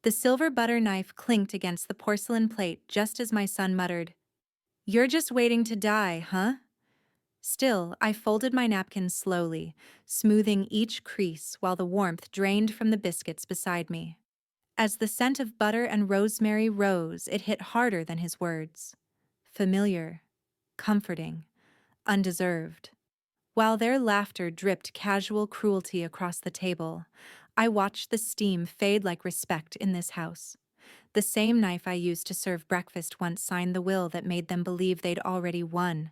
The silver butter knife clinked against the porcelain plate just as my son muttered, "You're just waiting to die, huh?" Still, I folded my napkin slowly, smoothing each crease while the warmth drained from the biscuits beside me. As the scent of butter and rosemary rose, it hit harder than his words. Familiar, comforting, undeserved. While their laughter dripped casual cruelty across the table, I watched the steam fade like respect in this house. The same knife I used to serve breakfast once signed the will that made them believe they'd already won.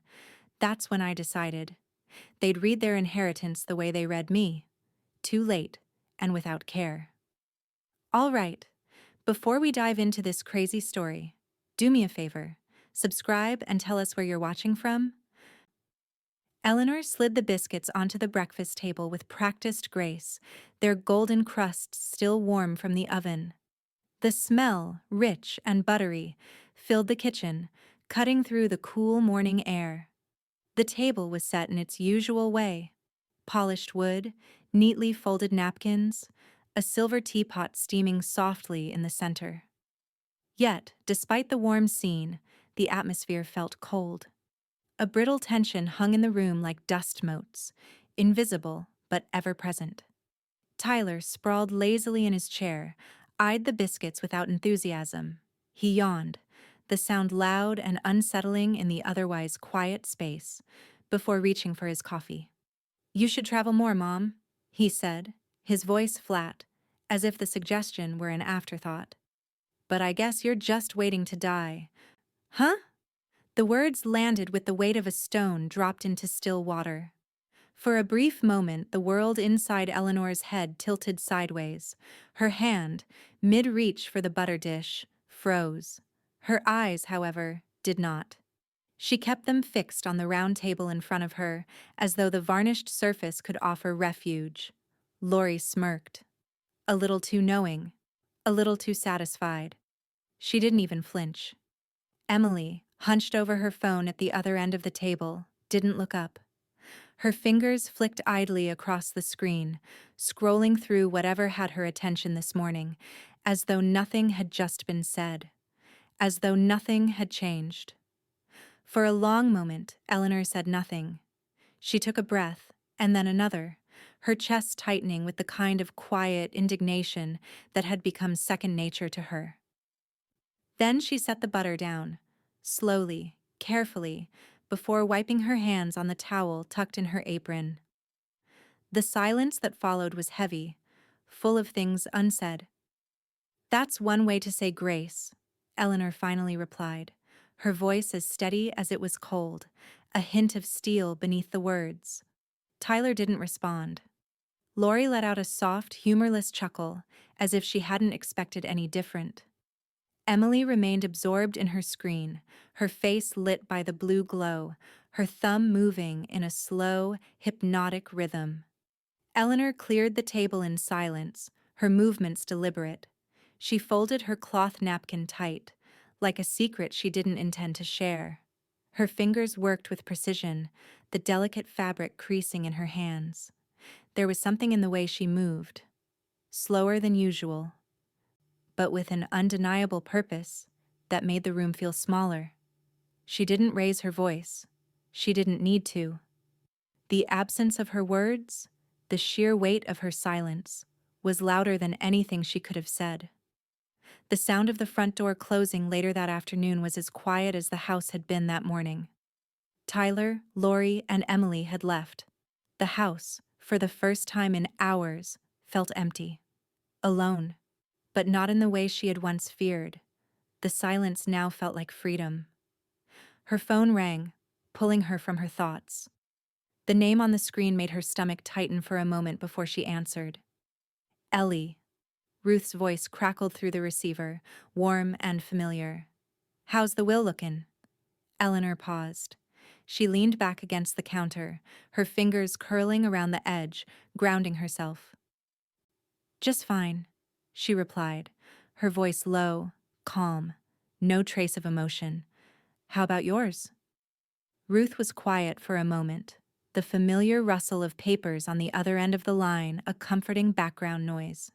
That's when I decided. They'd read their inheritance the way they read me. Too late, and without care. All right, before we dive into this crazy story, do me a favor. Subscribe and tell us where you're watching from. Eleanor slid the biscuits onto the breakfast table with practiced grace, their golden crusts still warm from the oven. The smell, rich and buttery, filled the kitchen, cutting through the cool morning air. The table was set in its usual way. Polished wood, neatly folded napkins, a silver teapot steaming softly in the center. Yet, despite the warm scene, the atmosphere felt cold. A brittle tension hung in the room like dust motes, invisible but ever-present. Tyler sprawled lazily in his chair, eyed the biscuits without enthusiasm. He yawned, the sound loud and unsettling in the otherwise quiet space, before reaching for his coffee. "You should travel more, Mom," he said, his voice flat, as if the suggestion were an afterthought. "But I guess you're just waiting to die." "Huh?" The words landed with the weight of a stone dropped into still water. For a brief moment, the world inside Eleanor's head tilted sideways. Her hand, mid-reach for the butter dish, froze. Her eyes, however, did not. She kept them fixed on the round table in front of her, as though the varnished surface could offer refuge. Lori smirked. A little too knowing. A little too satisfied. She didn't even flinch. Emily, hunched over her phone at the other end of the table, didn't look up. Her fingers flicked idly across the screen, scrolling through whatever had her attention this morning, as though nothing had just been said. As though nothing had changed. For a long moment, Eleanor said nothing. She took a breath, and then another, her chest tightening with the kind of quiet indignation that had become second nature to her. Then she set the butter down, slowly, carefully, before wiping her hands on the towel tucked in her apron. The silence that followed was heavy, full of things unsaid. "That's one way to say grace," Eleanor finally replied, her voice as steady as it was cold, a hint of steel beneath the words. Tyler didn't respond. Lori let out a soft, humorless chuckle, as if she hadn't expected any different. Emily remained absorbed in her screen, her face lit by the blue glow, her thumb moving in a slow, hypnotic rhythm. Eleanor cleared the table in silence, her movements deliberate. She folded her cloth napkin tight, like a secret she didn't intend to share. Her fingers worked with precision, the delicate fabric creasing in her hands. There was something in the way she moved, slower than usual, but with an undeniable purpose that made the room feel smaller. She didn't raise her voice. She didn't need to. The absence of her words, the sheer weight of her silence, was louder than anything she could have said. The sound of the front door closing later that afternoon was as quiet as the house had been that morning. Tyler, Lori, and Emily had left. The house, for the first time in hours, felt empty. Alone. But not in the way she had once feared. The silence now felt like freedom. Her phone rang, pulling her from her thoughts. The name on the screen made her stomach tighten for a moment before she answered. "Ellie." Ruth's voice crackled through the receiver, warm and familiar. "How's the will lookin'?" Eleanor paused. She leaned back against the counter, her fingers curling around the edge, grounding herself. "Just fine," she replied, her voice low, calm, no trace of emotion. "How about yours?" Ruth was quiet for a moment, the familiar rustle of papers on the other end of the line a comforting background noise.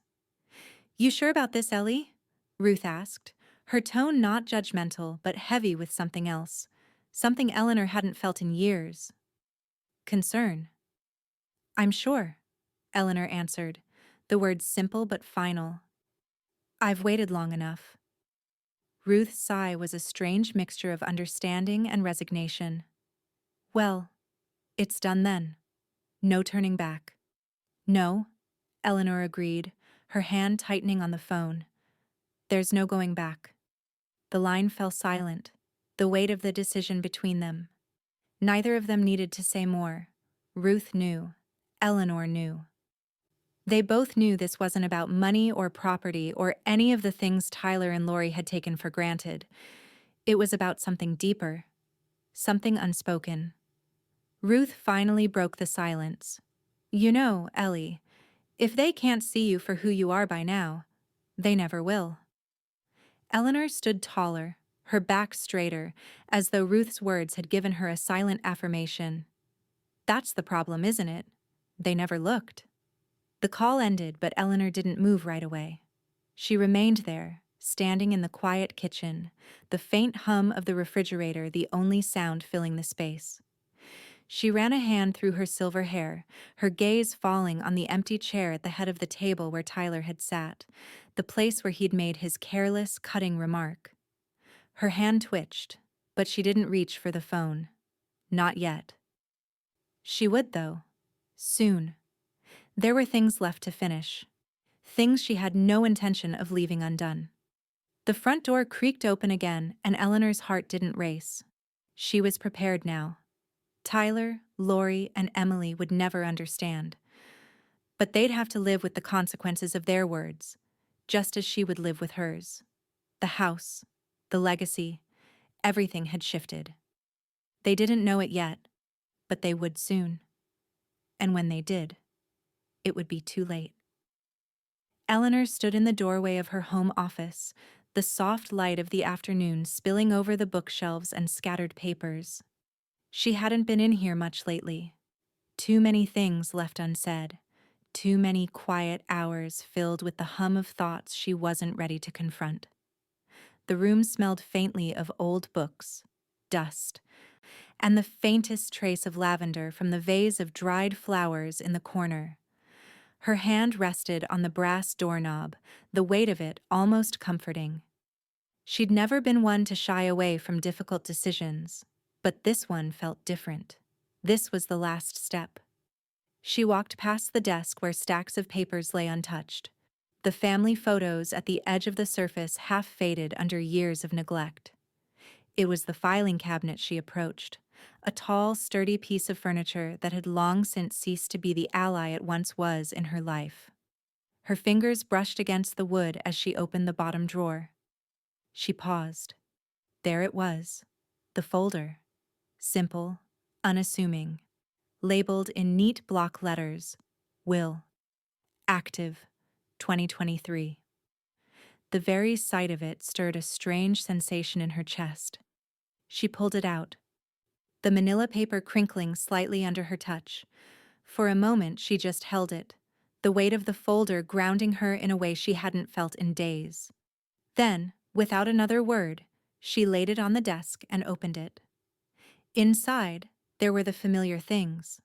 "You sure about this, Ellie?" Ruth asked, her tone not judgmental but heavy with something else, something Eleanor hadn't felt in years. Concern. I'm sure, Eleanor answered, the words simple but final. I've waited long enough. Ruth's sigh was a strange mixture of understanding and resignation. Well, it's done then. No turning back. No, Eleanor agreed, her hand tightening on the phone. There's no going back. The line fell silent, the weight of the decision between them. Neither of them needed to say more. Ruth knew. Eleanor knew. They both knew this wasn't about money or property or any of the things Tyler and Lori had taken for granted. It was about something deeper, something unspoken. Ruth finally broke the silence. You know, Ellie, if they can't see you for who you are by now, they never will. Eleanor stood taller, her back straighter, as though Ruth's words had given her a silent affirmation. That's the problem, isn't it? They never looked. The call ended, but Eleanor didn't move right away. She remained there, standing in the quiet kitchen, the faint hum of the refrigerator the only sound filling the space. She ran a hand through her silver hair, her gaze falling on the empty chair at the head of the table where Tyler had sat, the place where he'd made his careless, cutting remark. Her hand twitched, but she didn't reach for the phone. Not yet. She would, though. Soon. There were things left to finish. Things she had no intention of leaving undone. The front door creaked open again, and Eleanor's heart didn't race. She was prepared now. Tyler, Lori, and Emily would never understand. But they'd have to live with the consequences of their words, just as she would live with hers. The house, the legacy, everything had shifted. They didn't know it yet, but they would soon. And when they did, it would be too late. Eleanor stood in the doorway of her home office, the soft light of the afternoon spilling over the bookshelves and scattered papers. She hadn't been in here much lately. Too many things left unsaid. Too many quiet hours filled with the hum of thoughts she wasn't ready to confront. The room smelled faintly of old books, dust, and the faintest trace of lavender from the vase of dried flowers in the corner. Her hand rested on the brass doorknob, the weight of it almost comforting. She'd never been one to shy away from difficult decisions, but this one felt different. This was the last step. She walked past the desk where stacks of papers lay untouched. The family photos at the edge of the surface half faded under years of neglect. It was the filing cabinet she approached, a tall, sturdy piece of furniture that had long since ceased to be the ally it once was in her life. Her fingers brushed against the wood as she opened the bottom drawer. She paused. There it was, the folder. Simple, unassuming, labeled in neat block letters, Will. Active, 2023. The very sight of it stirred a strange sensation in her chest. She pulled it out, the manila paper crinkling slightly under her touch. For a moment she just held it, the weight of the folder grounding her in a way she hadn't felt in days. Then, without another word, she laid it on the desk and opened it. Inside, there were the familiar things.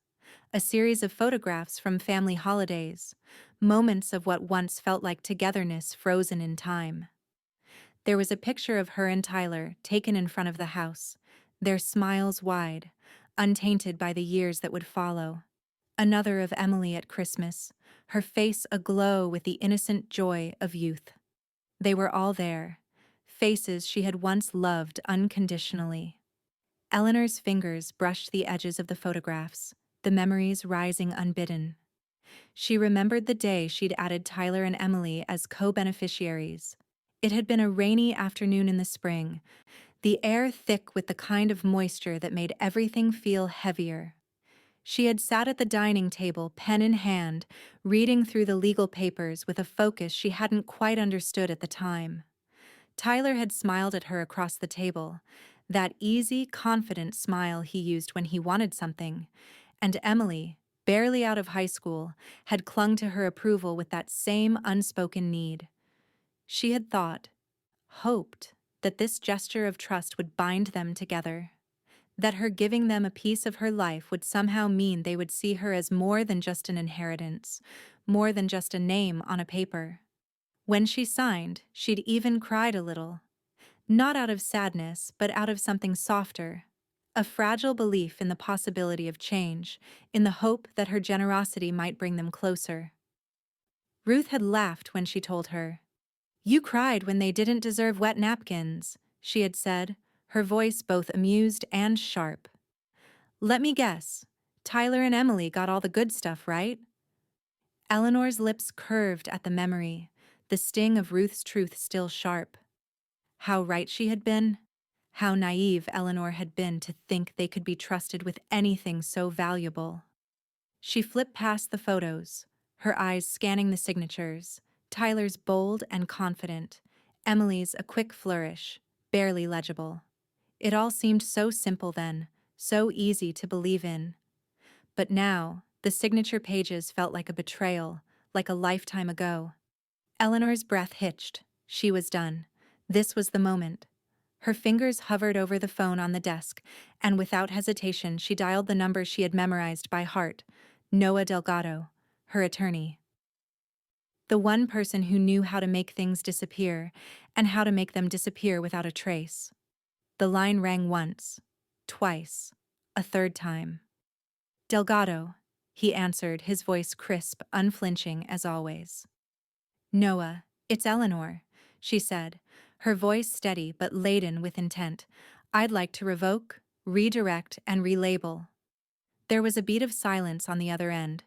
A series of photographs from family holidays, moments of what once felt like togetherness frozen in time. There was a picture of her and Tyler taken in front of the house, their smiles wide, untainted by the years that would follow. Another of Emily at Christmas, her face aglow with the innocent joy of youth. They were all there, faces she had once loved unconditionally. Eleanor's fingers brushed the edges of the photographs, the memories rising unbidden. She remembered the day she'd added Tyler and Emily as co-beneficiaries. It had been a rainy afternoon in the spring, the air thick with the kind of moisture that made everything feel heavier. She had sat at the dining table, pen in hand, reading through the legal papers with a focus she hadn't quite understood at the time. Tyler had smiled at her across the table, that easy, confident smile he used when he wanted something, and Emily, barely out of high school, had clung to her approval with that same unspoken need. She had thought, hoped that this gesture of trust would bind them together, that her giving them a piece of her life would somehow mean they would see her as more than just an inheritance, more than just a name on a paper. When she signed, she'd even cried a little, not out of sadness, but out of something softer, a fragile belief in the possibility of change, in the hope that her generosity might bring them closer. Ruth had laughed when she told her. "You cried when they didn't deserve wet napkins," she had said, her voice both amused and sharp. "Let me guess. Tyler and Emily got all the good stuff, right?" Eleanor's lips curved at the memory, the sting of Ruth's truth still sharp. How right she had been. How naive Eleanor had been to think they could be trusted with anything so valuable. She flipped past the photos, her eyes scanning the signatures, Tyler's bold and confident, Emily's a quick flourish, barely legible. It all seemed so simple then, so easy to believe in. But now, the signature pages felt like a betrayal, like a lifetime ago. Eleanor's breath hitched. She was done. This was the moment. Her fingers hovered over the phone on the desk, and without hesitation she dialed the number she had memorized by heart, Noah Delgado, her attorney. The one person who knew how to make things disappear, and how to make them disappear without a trace. The line rang once, twice, a third time. "Delgado," he answered, his voice crisp, unflinching as always. "Noah, it's Eleanor," she said, her voice steady but laden with intent. "I'd like to revoke, redirect, and relabel." There was a beat of silence on the other end.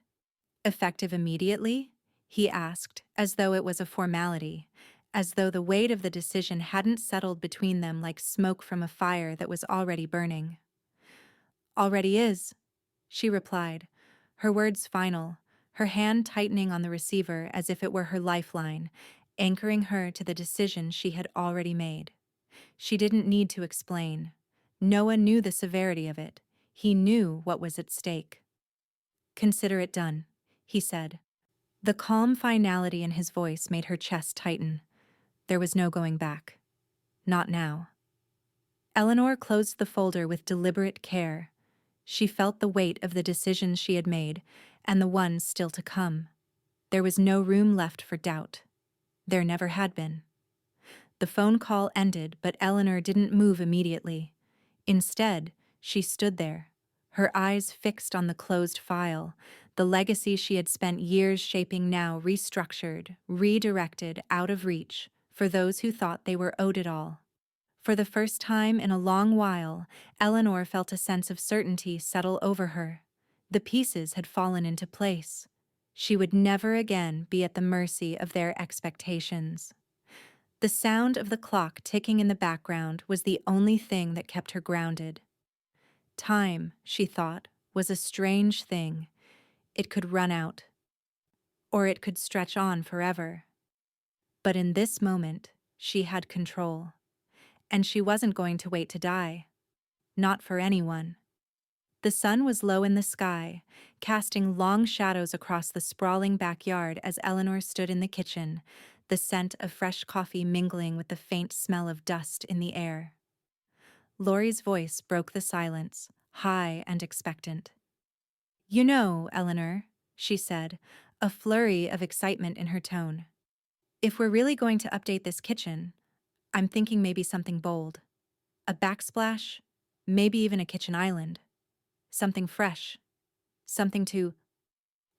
"Effective immediately?" he asked, as though it was a formality, as though the weight of the decision hadn't settled between them like smoke from a fire that was already burning. "Already is," she replied, her words final, her hand tightening on the receiver as if it were her lifeline, anchoring her to the decision she had already made. She didn't need to explain. Noah knew the severity of it. He knew what was at stake. "Consider it done," he said. The calm finality in his voice made her chest tighten. There was no going back. Not now. Eleanor closed the folder with deliberate care. She felt the weight of the decisions she had made, and the ones still to come. There was no room left for doubt. There never had been. The phone call ended, but Eleanor didn't move immediately. Instead, she stood there, her eyes fixed on the closed file, the legacy she had spent years shaping now restructured, redirected, out of reach, for those who thought they were owed it all. For the first time in a long while, Eleanor felt a sense of certainty settle over her. The pieces had fallen into place. She would never again be at the mercy of their expectations. The sound of the clock ticking in the background was the only thing that kept her grounded. Time, she thought, was a strange thing. It could run out. Or it could stretch on forever. But in this moment, she had control. And she wasn't going to wait to die. Not for anyone. The sun was low in the sky, casting long shadows across the sprawling backyard as Eleanor stood in the kitchen, the scent of fresh coffee mingling with the faint smell of dust in the air. Laurie's voice broke the silence, high and expectant. "You know, Eleanor," she said, a flurry of excitement in her tone. "If we're really going to update this kitchen, I'm thinking maybe something bold. A backsplash, maybe even a kitchen island. Something fresh. Something to—"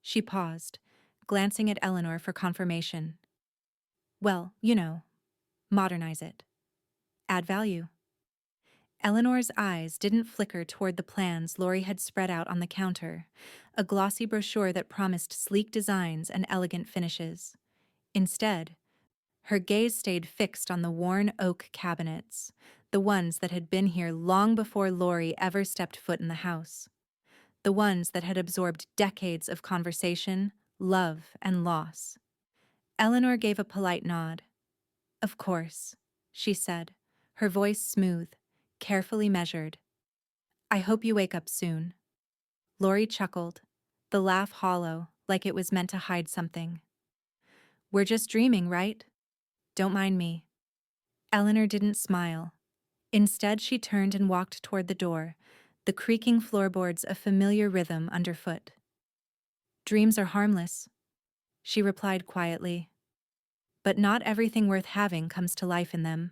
She paused, glancing at Eleanor for confirmation. "Well, modernize it. Add value." Eleanor's eyes didn't flicker toward the plans Laurie had spread out on the counter, a glossy brochure that promised sleek designs and elegant finishes. Instead, her gaze stayed fixed on the worn oak cabinets, the ones that had been here long before Laurie ever stepped foot in the house. The ones that had absorbed decades of conversation, love, and loss. Eleanor gave a polite nod. "Of course," she said, her voice smooth, carefully measured. "I hope you wake up soon." Laurie chuckled, the laugh hollow, like it was meant to hide something. "We're just dreaming, right? Don't mind me." Eleanor didn't smile. Instead, she turned and walked toward the door, the creaking floorboards a familiar rhythm underfoot. Dreams are harmless, she replied quietly. But not everything worth having comes to life in them.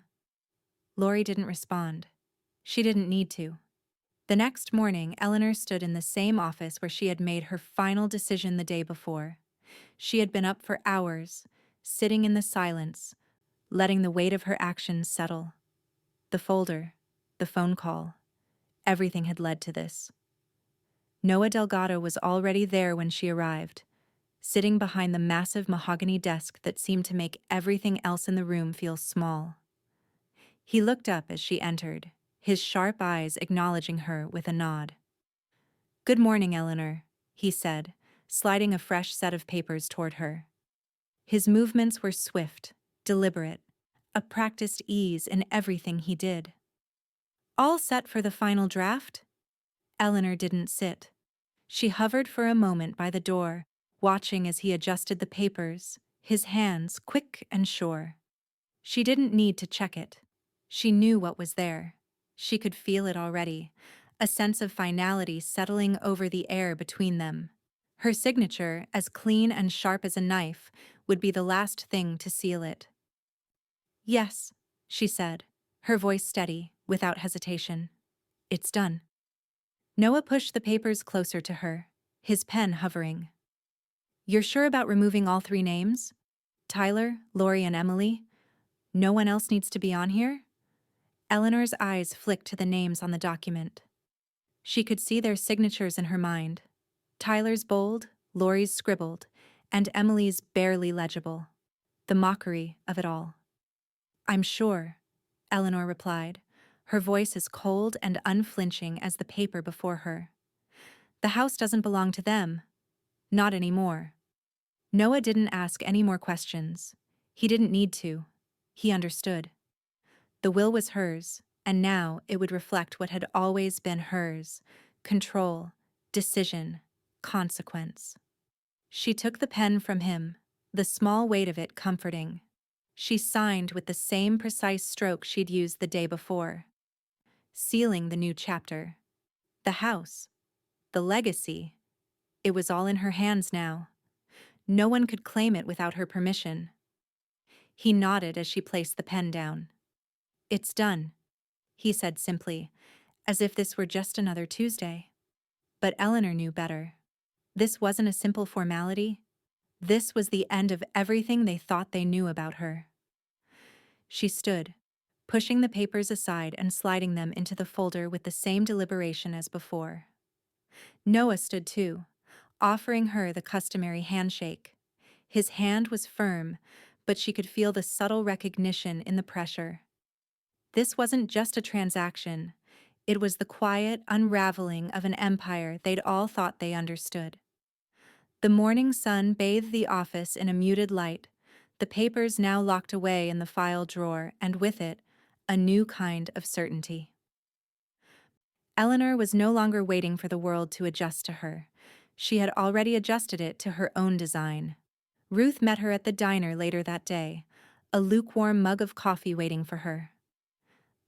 Lori didn't respond. She didn't need to. The next morning, Eleanor stood in the same office where she had made her final decision the day before. She had been up for hours, sitting in the silence, letting the weight of her actions settle. The folder, the phone call, everything had led to this. Noah Delgado was already there when she arrived, sitting behind the massive mahogany desk that seemed to make everything else in the room feel small. He looked up as she entered, his sharp eyes acknowledging her with a nod. "Good morning, Eleanor," he said, sliding a fresh set of papers toward her. His movements were swift, deliberate, a practiced ease in everything he did. "All set for the final draft?" Eleanor didn't sit. She hovered for a moment by the door, watching as he adjusted the papers, his hands quick and sure. She didn't need to check it. She knew what was there. She could feel it already, a sense of finality settling over the air between them. Her signature, as clean and sharp as a knife, would be the last thing to seal it. "Yes," she said, her voice steady, without hesitation. "It's done." Noah pushed the papers closer to her, his pen hovering. "You're sure about removing all three names? Tyler, Lori, and Emily? No one else needs to be on here?" Eleanor's eyes flicked to the names on the document. She could see their signatures in her mind. Tyler's bold, Lori's scribbled, and Emily's barely legible. The mockery of it all. "I'm sure," Eleanor replied, her voice as cold and unflinching as the paper before her. "The house doesn't belong to them. Not anymore." Noah didn't ask any more questions. He didn't need to. He understood. The will was hers, and now it would reflect what had always been hers: control, decision, consequence. She took the pen from him, the small weight of it comforting. She signed with the same precise stroke she'd used the day before, sealing the new chapter. The house, the legacy, it was all in her hands now. No one could claim it without her permission. He nodded as she placed the pen down. "It's done," he said simply, as if this were just another Tuesday. But Eleanor knew better. This wasn't a simple formality. This was the end of everything they thought they knew about her. She stood, pushing the papers aside and sliding them into the folder with the same deliberation as before. Noah stood too, offering her the customary handshake. His hand was firm, but she could feel the subtle recognition in the pressure. This wasn't just a transaction. It was the quiet unraveling of an empire they'd all thought they understood. The morning sun bathed the office in a muted light, the papers now locked away in the file drawer, and with it, a new kind of certainty. Eleanor was no longer waiting for the world to adjust to her. She had already adjusted it to her own design. Ruth met her at the diner later that day, a lukewarm mug of coffee waiting for her.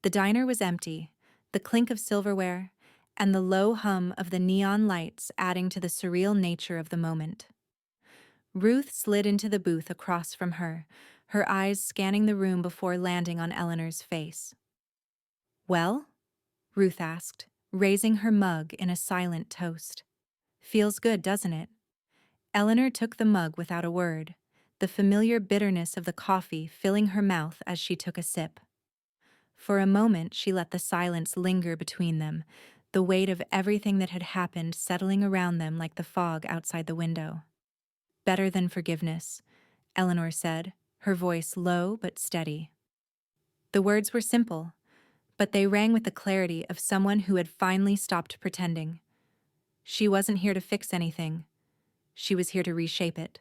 The diner was empty, the clink of silverware, and the low hum of the neon lights adding to the surreal nature of the moment. Ruth slid into the booth across from her, her eyes scanning the room before landing on Eleanor's face. "Well?" Ruth asked, raising her mug in a silent toast. "Feels good, doesn't it?" Eleanor took the mug without a word, the familiar bitterness of the coffee filling her mouth as she took a sip. For a moment she let the silence linger between them, the weight of everything that had happened settling around them like the fog outside the window. "Better than forgiveness," Eleanor said, her voice low but steady. The words were simple, but they rang with the clarity of someone who had finally stopped pretending. She wasn't here to fix anything. She was here to reshape it.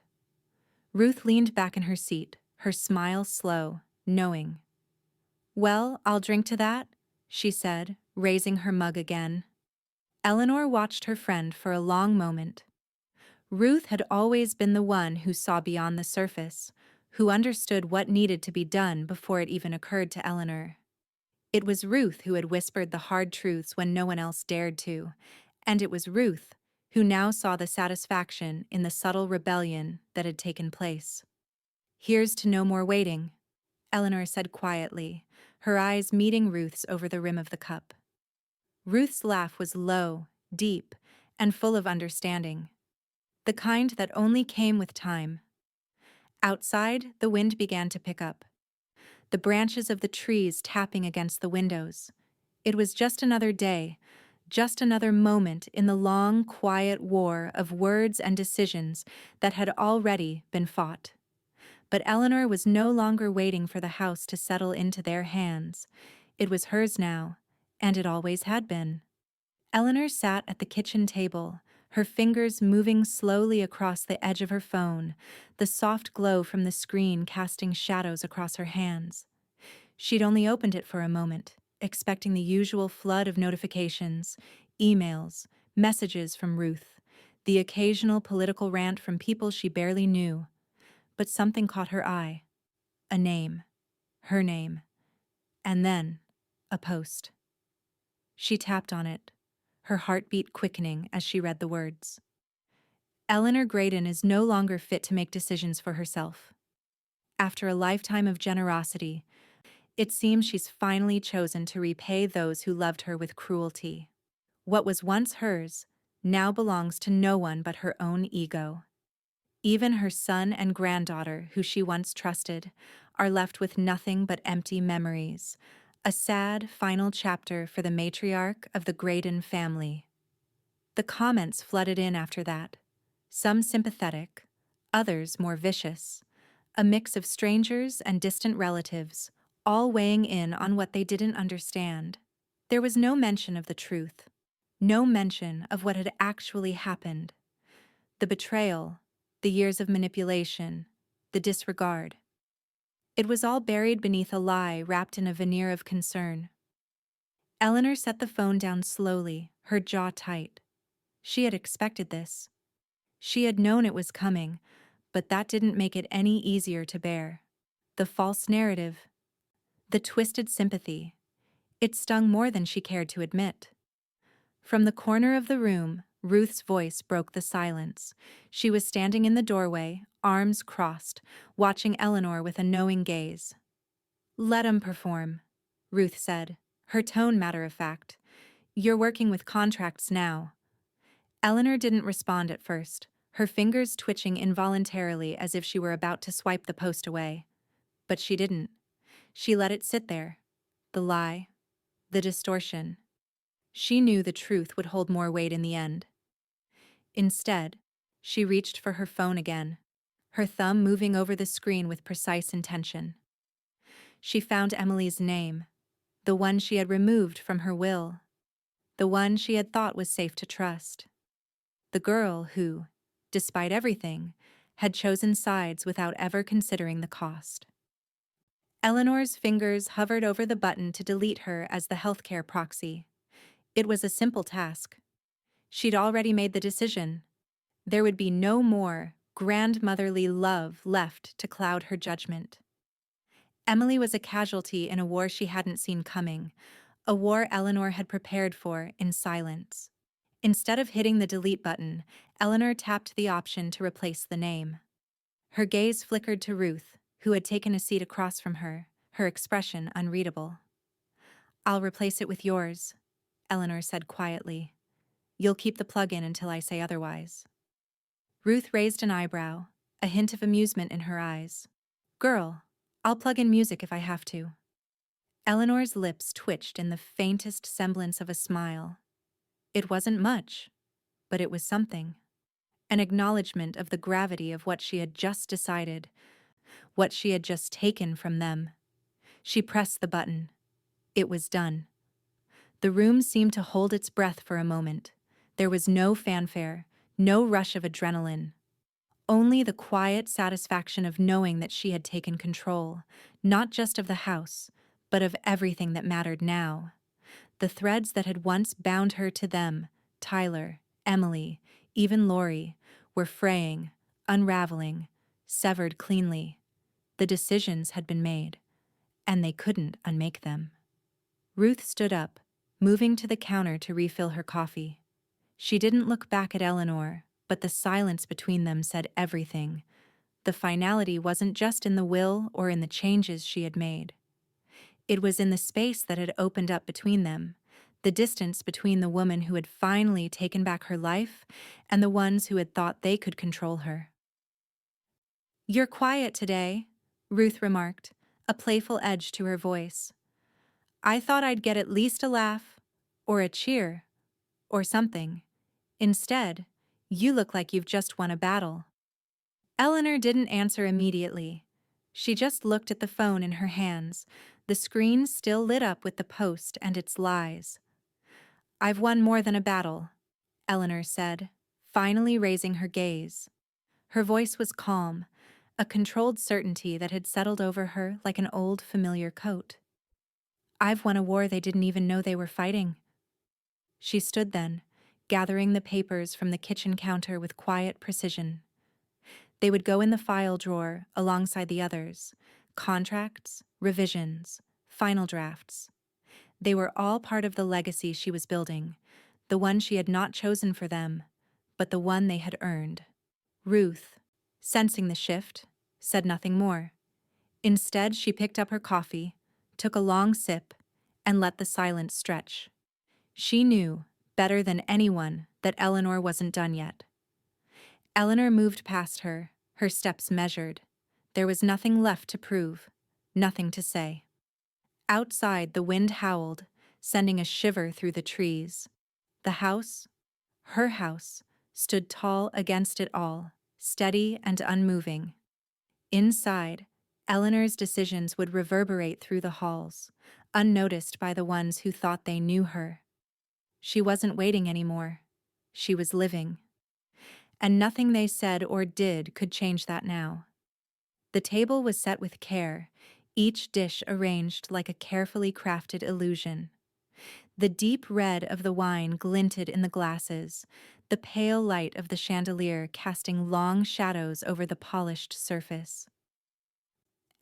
Ruth leaned back in her seat, her smile slow, knowing. "Well, I'll drink to that," she said, raising her mug again. Eleanor watched her friend for a long moment. Ruth had always been the one who saw beyond the surface, who understood what needed to be done before it even occurred to Eleanor. It was Ruth who had whispered the hard truths when no one else dared to, and it was Ruth who now saw the satisfaction in the subtle rebellion that had taken place. "Here's to no more waiting," Eleanor said quietly, her eyes meeting Ruth's over the rim of the cup. Ruth's laugh was low, deep, and full of understanding, the kind that only came with time. Outside, the wind began to pick up, the branches of the trees tapping against the windows. It was just another day, just another moment in the long, quiet war of words and decisions that had already been fought. But Eleanor was no longer waiting for the house to settle into their hands. It was hers now, and it always had been. Eleanor sat at the kitchen table, her fingers moving slowly across the edge of her phone, the soft glow from the screen casting shadows across her hands. She'd only opened it for a moment, expecting the usual flood of notifications, emails, messages from Ruth, the occasional political rant from people she barely knew. But something caught her eye. A name. Her name. And then, a post. She tapped on it, her heartbeat quickening as she read the words. "Eleanor Graydon is no longer fit to make decisions for herself. After a lifetime of generosity, it seems she's finally chosen to repay those who loved her with cruelty. What was once hers now belongs to no one but her own ego. Even her son and granddaughter, who she once trusted, are left with nothing but empty memories, a sad final chapter for the matriarch of the Graydon family." The comments flooded in after that, some sympathetic, others more vicious, a mix of strangers and distant relatives, all weighing in on what they didn't understand. There was no mention of the truth, no mention of what had actually happened. The betrayal, the years of manipulation, the disregard. It was all buried beneath a lie wrapped in a veneer of concern. Eleanor set the phone down slowly, her jaw tight. She had expected this. She had known it was coming, but that didn't make it any easier to bear. The false narrative, the twisted sympathy, it stung more than she cared to admit. From the corner of the room, Ruth's voice broke the silence. She was standing in the doorway, arms crossed, watching Eleanor with a knowing gaze. "Let 'em perform," Ruth said, her tone matter-of-fact. "You're working with contracts now." Eleanor didn't respond at first, her fingers twitching involuntarily as if she were about to swipe the post away. But she didn't. She let it sit there. The lie, the distortion. She knew the truth would hold more weight in the end. Instead, she reached for her phone again, her thumb moving over the screen with precise intention. She found Emily's name, the one she had removed from her will, the one she had thought was safe to trust. The girl who, despite everything, had chosen sides without ever considering the cost. Eleanor's fingers hovered over the button to delete her as the healthcare proxy. It was a simple task. She'd already made the decision. There would be no more grandmotherly love left to cloud her judgment. Emily was a casualty in a war she hadn't seen coming, a war Eleanor had prepared for in silence. Instead of hitting the delete button, Eleanor tapped the option to replace the name. Her gaze flickered to Ruth, who had taken a seat across from her, her expression unreadable. "I'll replace it with yours," Eleanor said quietly. "You'll keep the plug in until I say otherwise." Ruth raised an eyebrow, a hint of amusement in her eyes. "Girl, I'll plug in music if I have to." Eleanor's lips twitched in the faintest semblance of a smile. It wasn't much, but it was something. An acknowledgement of the gravity of what she had just decided, what she had just taken from them. She pressed the button. It was done. The room seemed to hold its breath for a moment. There was no fanfare, no rush of adrenaline. Only the quiet satisfaction of knowing that she had taken control, not just of the house, but of everything that mattered now. The threads that had once bound her to them, Tyler, Emily, even Lori, were fraying, unraveling, severed cleanly. The decisions had been made, and they couldn't unmake them. Ruth stood up, moving to the counter to refill her coffee. She didn't look back at Eleanor, but the silence between them said everything. The finality wasn't just in the will or in the changes she had made. It was in the space that had opened up between them, the distance between the woman who had finally taken back her life and the ones who had thought they could control her. "You're quiet today," Ruth remarked, a playful edge to her voice. "I thought I'd get at least a laugh, or a cheer, or something. Instead, you look like you've just won a battle." Eleanor didn't answer immediately. She just looked at the phone in her hands, the screen still lit up with the post and its lies. "I've won more than a battle," Eleanor said, finally raising her gaze. Her voice was calm, a controlled certainty that had settled over her like an old familiar coat. "I've won a war they didn't even know they were fighting." She stood then, gathering the papers from the kitchen counter with quiet precision. They would go in the file drawer alongside the others: contracts, revisions, final drafts. They were all part of the legacy she was building, the one she had not chosen for them, but the one they had earned. Ruth, sensing the shift, said nothing more. Instead, she picked up her coffee, took a long sip, and let the silence stretch. She knew, better than anyone, that Eleanor wasn't done yet. Eleanor moved past her, her steps measured. There was nothing left to prove, nothing to say. Outside, the wind howled, sending a shiver through the trees. The house, her house, stood tall against it all, steady and unmoving. Inside, Eleanor's decisions would reverberate through the halls, unnoticed by the ones who thought they knew her. She wasn't waiting anymore. She was living. And nothing they said or did could change that now. The table was set with care, each dish arranged like a carefully crafted illusion. The deep red of the wine glinted in the glasses, the pale light of the chandelier casting long shadows over the polished surface.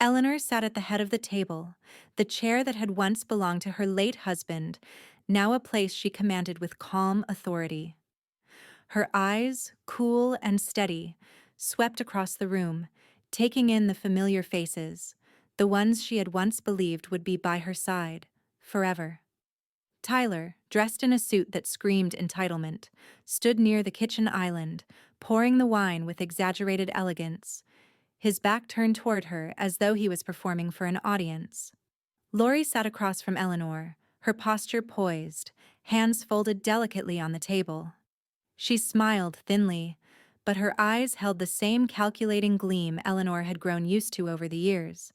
Eleanor sat at the head of the table, the chair that had once belonged to her late husband, now a place she commanded with calm authority. Her eyes, cool and steady, swept across the room, taking in the familiar faces, the ones she had once believed would be by her side, forever. Tyler, dressed in a suit that screamed entitlement, stood near the kitchen island, pouring the wine with exaggerated elegance, his back turned toward her as though he was performing for an audience. Lori sat across from Eleanor, her posture poised, hands folded delicately on the table. She smiled thinly, but her eyes held the same calculating gleam Eleanor had grown used to over the years.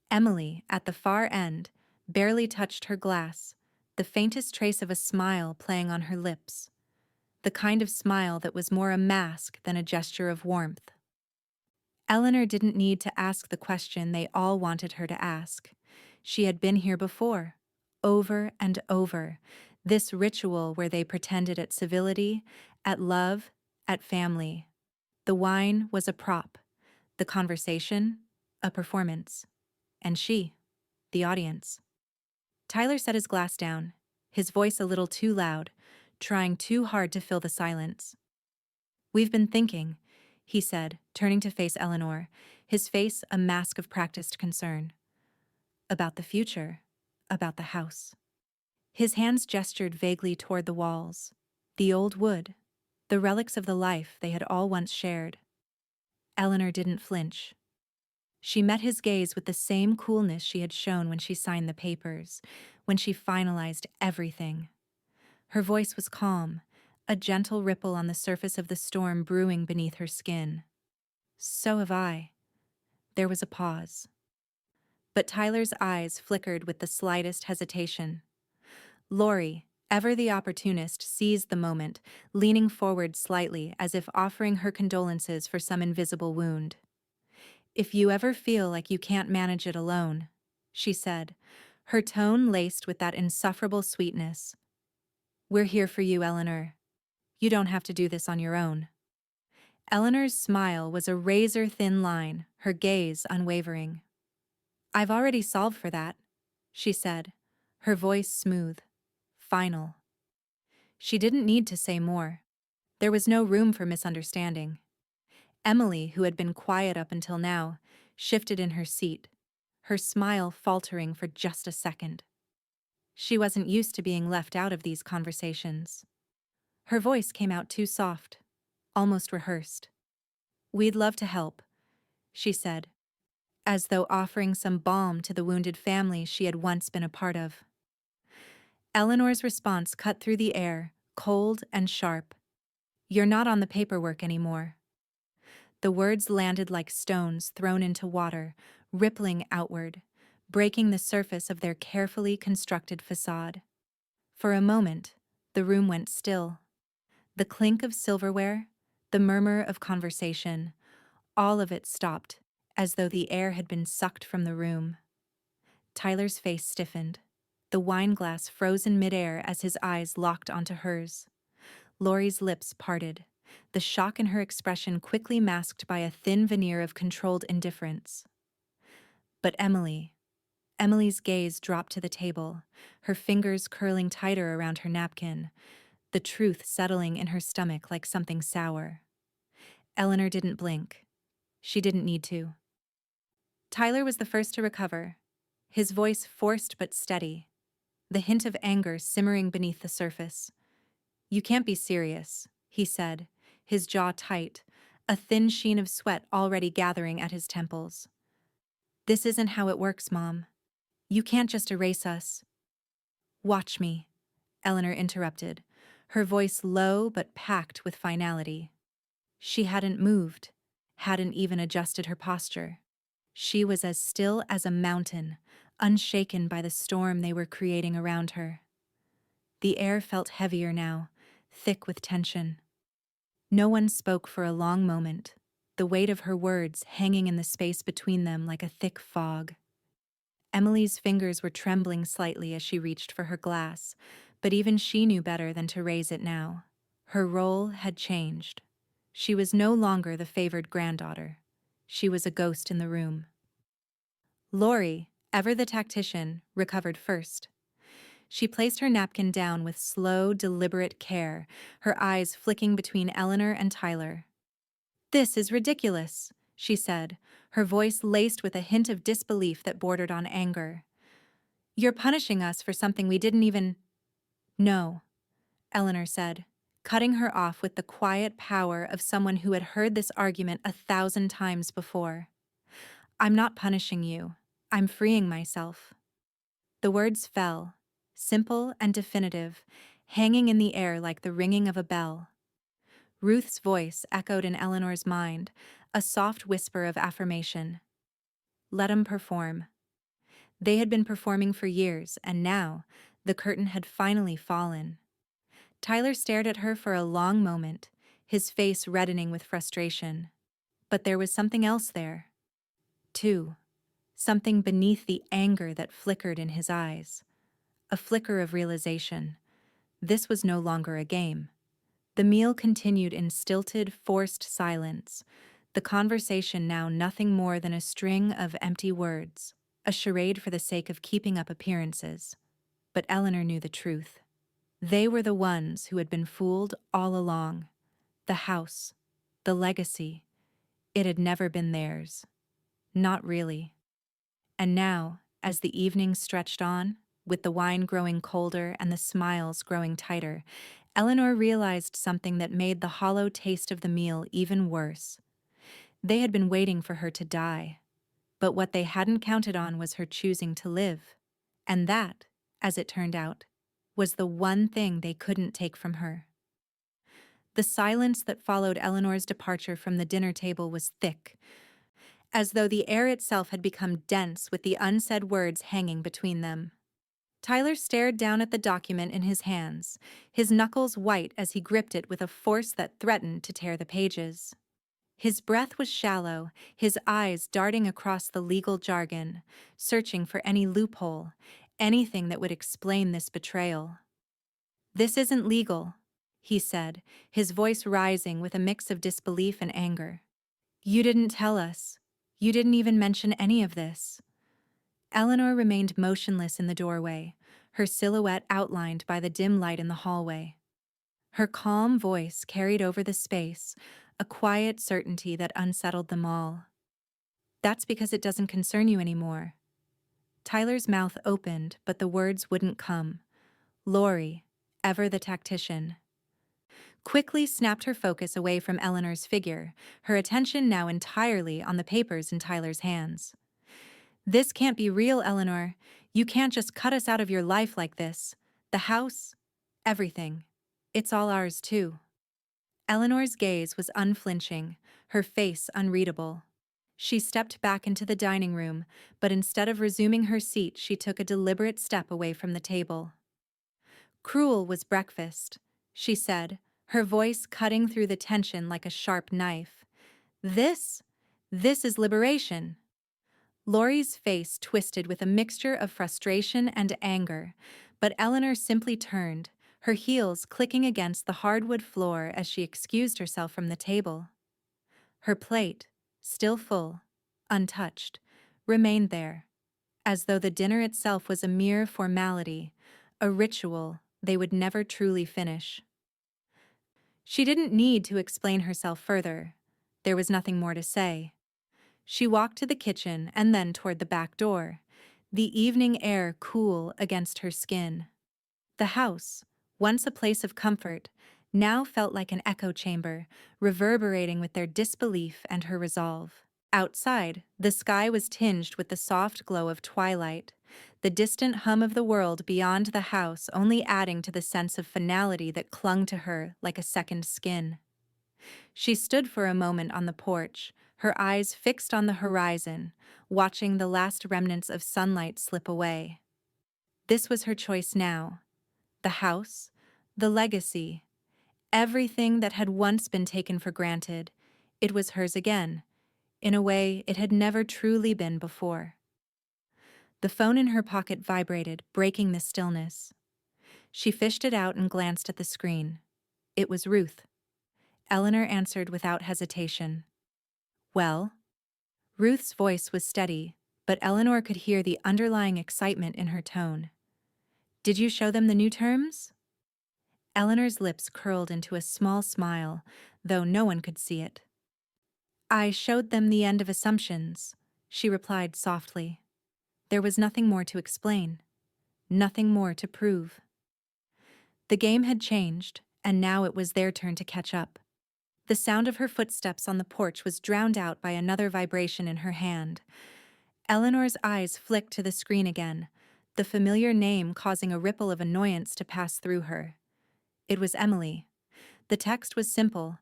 Emily, at the far end, barely touched her glass, the faintest trace of a smile playing on her lips, the kind of smile that was more a mask than a gesture of warmth. Eleanor didn't need to ask the question they all wanted her to ask. She had been here before, over and over, this ritual where they pretended at civility, at love, at family. The wine was a prop, the conversation, a performance, and she, the audience. Tyler set his glass down, his voice a little too loud, trying too hard to fill the silence. "We've been thinking," he said, turning to face Eleanor, his face a mask of practiced concern. "About the future, about the house." His hands gestured vaguely toward the walls, the old wood, the relics of the life they had all once shared. Eleanor didn't flinch. She met his gaze with the same coolness she had shown when she signed the papers, when she finalized everything. Her voice was calm, a gentle ripple on the surface of the storm brewing beneath her skin. "So have I." There was a pause. But Tyler's eyes flickered with the slightest hesitation. Lori, ever the opportunist, seized the moment, leaning forward slightly as if offering her condolences for some invisible wound. "If you ever feel like you can't manage it alone," she said, her tone laced with that insufferable sweetness, "we're here for you, Eleanor. You don't have to do this on your own." Eleanor's smile was a razor-thin line, her gaze unwavering. "I've already solved for that," she said, her voice smooth, final. She didn't need to say more. There was no room for misunderstanding. Emily, who had been quiet up until now, shifted in her seat, her smile faltering for just a second. She wasn't used to being left out of these conversations. Her voice came out too soft, almost rehearsed. "We'd love to help," she said, as though offering some balm to the wounded family she had once been a part of. Eleanor's response cut through the air, cold and sharp. "You're not on the paperwork anymore." The words landed like stones thrown into water, rippling outward, breaking the surface of their carefully constructed facade. For a moment, the room went still. The clink of silverware, the murmur of conversation, all of it stopped, as though the air had been sucked from the room. Tyler's face stiffened, the wine glass froze in midair as his eyes locked onto hers. Laurie's lips parted, the shock in her expression quickly masked by a thin veneer of controlled indifference. But Emily's gaze dropped to the table, her fingers curling tighter around her napkin, the truth settling in her stomach like something sour. Eleanor didn't blink. She didn't need to. Tyler was the first to recover, his voice forced but steady, the hint of anger simmering beneath the surface. "You can't be serious," he said, his jaw tight, a thin sheen of sweat already gathering at his temples. "This isn't how it works, Mom. You can't just erase us." "Watch me," Eleanor interrupted, her voice low but packed with finality. She hadn't moved, hadn't even adjusted her posture. She was as still as a mountain, unshaken by the storm they were creating around her. The air felt heavier now, thick with tension. No one spoke for a long moment, the weight of her words hanging in the space between them like a thick fog. Emily's fingers were trembling slightly as she reached for her glass, but even she knew better than to raise it now. Her role had changed. She was no longer the favored granddaughter. She was a ghost in the room. Laurie, ever the tactician, recovered first. She placed her napkin down with slow, deliberate care, her eyes flicking between Eleanor and Tyler. "This is ridiculous," she said, her voice laced with a hint of disbelief that bordered on anger. "You're punishing us for something we didn't even—" "No," Eleanor said, cutting her off with the quiet power of someone who had heard this argument 1,000 times before. "I'm not punishing you. I'm freeing myself." The words fell, simple and definitive, hanging in the air like the ringing of a bell. Ruth's voice echoed in Eleanor's mind, a soft whisper of affirmation. Let 'em perform. They had been performing for years, and now, the curtain had finally fallen. Tyler stared at her for a long moment, his face reddening with frustration. But there was something else there, too. Something beneath the anger that flickered in his eyes. A flicker of realization. This was no longer a game. The meal continued in stilted, forced silence, the conversation now nothing more than a string of empty words, a charade for the sake of keeping up appearances. But Eleanor knew the truth. They were the ones who had been fooled all along. The house, the legacy, it had never been theirs. Not really. And now, as the evening stretched on, with the wine growing colder and the smiles growing tighter, Eleanor realized something that made the hollow taste of the meal even worse. They had been waiting for her to die, but what they hadn't counted on was her choosing to live. And that, as it turned out, was the one thing they couldn't take from her. The silence that followed Eleanor's departure from the dinner table was thick, as though the air itself had become dense with the unsaid words hanging between them. Tyler stared down at the document in his hands, his knuckles white as he gripped it with a force that threatened to tear the pages. His breath was shallow, his eyes darting across the legal jargon, searching for any loophole, anything that would explain this betrayal. "This isn't legal," he said, his voice rising with a mix of disbelief and anger. You didn't tell us. You didn't even mention any of this. Eleanor remained motionless in the doorway, her silhouette outlined by the dim light in the hallway. Her calm voice carried over the space, a quiet certainty that unsettled them all. That's because it doesn't concern you anymore. Tyler's mouth opened, but the words wouldn't come. Lori, ever the tactician, quickly snapped her focus away from Eleanor's figure, her attention now entirely on the papers in Tyler's hands. This can't be real, Eleanor. You can't just cut us out of your life like this. The house, everything. It's all ours, too. Eleanor's gaze was unflinching, her face unreadable. She stepped back into the dining room, but instead of resuming her seat, she took a deliberate step away from the table. Cruel was breakfast, she said, her voice cutting through the tension like a sharp knife. This is liberation. Lori's face twisted with a mixture of frustration and anger, but Eleanor simply turned, her heels clicking against the hardwood floor as she excused herself from the table. Her plate, still full, untouched, remained there, as though the dinner itself was a mere formality, a ritual they would never truly finish. She didn't need to explain herself further. There was nothing more to say. She walked to the kitchen and then toward the back door, the evening air cool against her skin. The house, once a place of comfort, now felt like an echo chamber, reverberating with their disbelief and her resolve. Outside, the sky was tinged with the soft glow of twilight, the distant hum of the world beyond the house only adding to the sense of finality that clung to her like a second skin. She stood for a moment on the porch, her eyes fixed on the horizon, watching the last remnants of sunlight slip away. This was her choice now. The house, the legacy, everything that had once been taken for granted, it was hers again, in a way it had never truly been before. The phone in her pocket vibrated, breaking the stillness. She fished it out and glanced at the screen. It was Ruth. Eleanor answered without hesitation. Well? Ruth's voice was steady, but Eleanor could hear the underlying excitement in her tone. Did you show them the new terms? Eleanor's lips curled into a small smile, though no one could see it. I showed them the end of assumptions, she replied softly. There was nothing more to explain, nothing more to prove. The game had changed, and now it was their turn to catch up. The sound of her footsteps on the porch was drowned out by another vibration in her hand. Eleanor's eyes flicked to the screen again, the familiar name causing a ripple of annoyance to pass through her. It was Emily. The text was simple,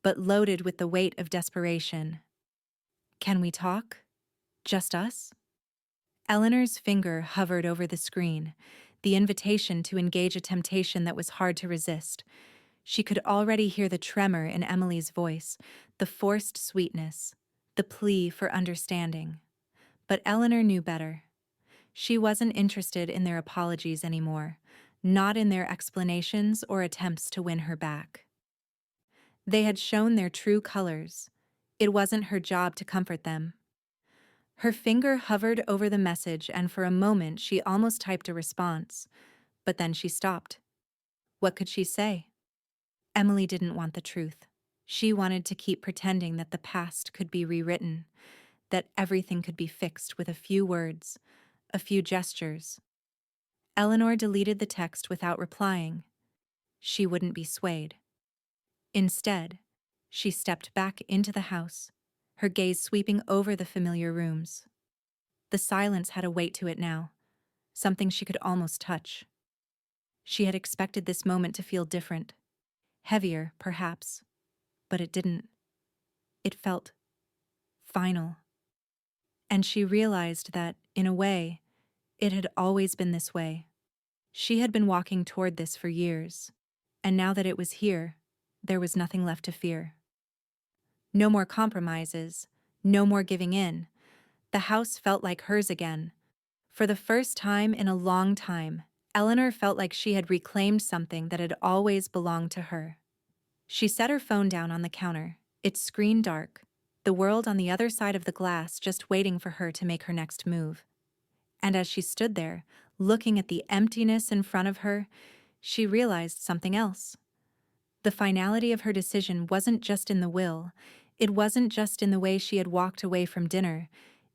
but loaded with the weight of desperation. Can we talk? Just us? Eleanor's finger hovered over the screen, the invitation to engage a temptation that was hard to resist. She could already hear the tremor in Emily's voice, the forced sweetness, the plea for understanding. But Eleanor knew better. She wasn't interested in their apologies anymore, not in their explanations or attempts to win her back. They had shown their true colors. It wasn't her job to comfort them. Her finger hovered over the message, and for a moment she almost typed a response, but then she stopped. What could she say? Emily didn't want the truth. She wanted to keep pretending that the past could be rewritten, that everything could be fixed with a few words, a few gestures. Eleanor deleted the text without replying. She wouldn't be swayed. Instead, she stepped back into the house, her gaze sweeping over the familiar rooms. The silence had a weight to it now, something she could almost touch. She had expected this moment to feel different, heavier, perhaps, but it didn't. It felt final. And she realized that, in a way, it had always been this way. She had been walking toward this for years, and now that it was here, there was nothing left to fear. No more compromises, no more giving in. The house felt like hers again. For the first time in a long time, Eleanor felt like she had reclaimed something that had always belonged to her. She set her phone down on the counter, its screen dark, the world on the other side of the glass just waiting for her to make her next move. And as she stood there, looking at the emptiness in front of her, she realized something else. The finality of her decision wasn't just in the will, it wasn't just in the way she had walked away from dinner,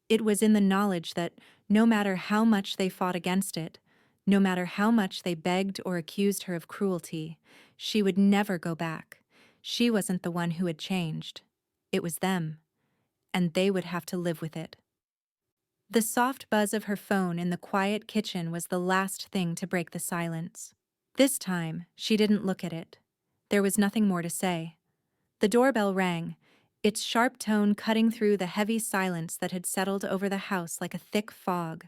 it was in the knowledge that no matter how much they fought against it, no matter how much they begged or accused her of cruelty, she would never go back. She wasn't the one who had changed. It was them, and they would have to live with it. The soft buzz of her phone in the quiet kitchen was the last thing to break the silence. This time, she didn't look at it. There was nothing more to say. The doorbell rang, its sharp tone cutting through the heavy silence that had settled over the house like a thick fog.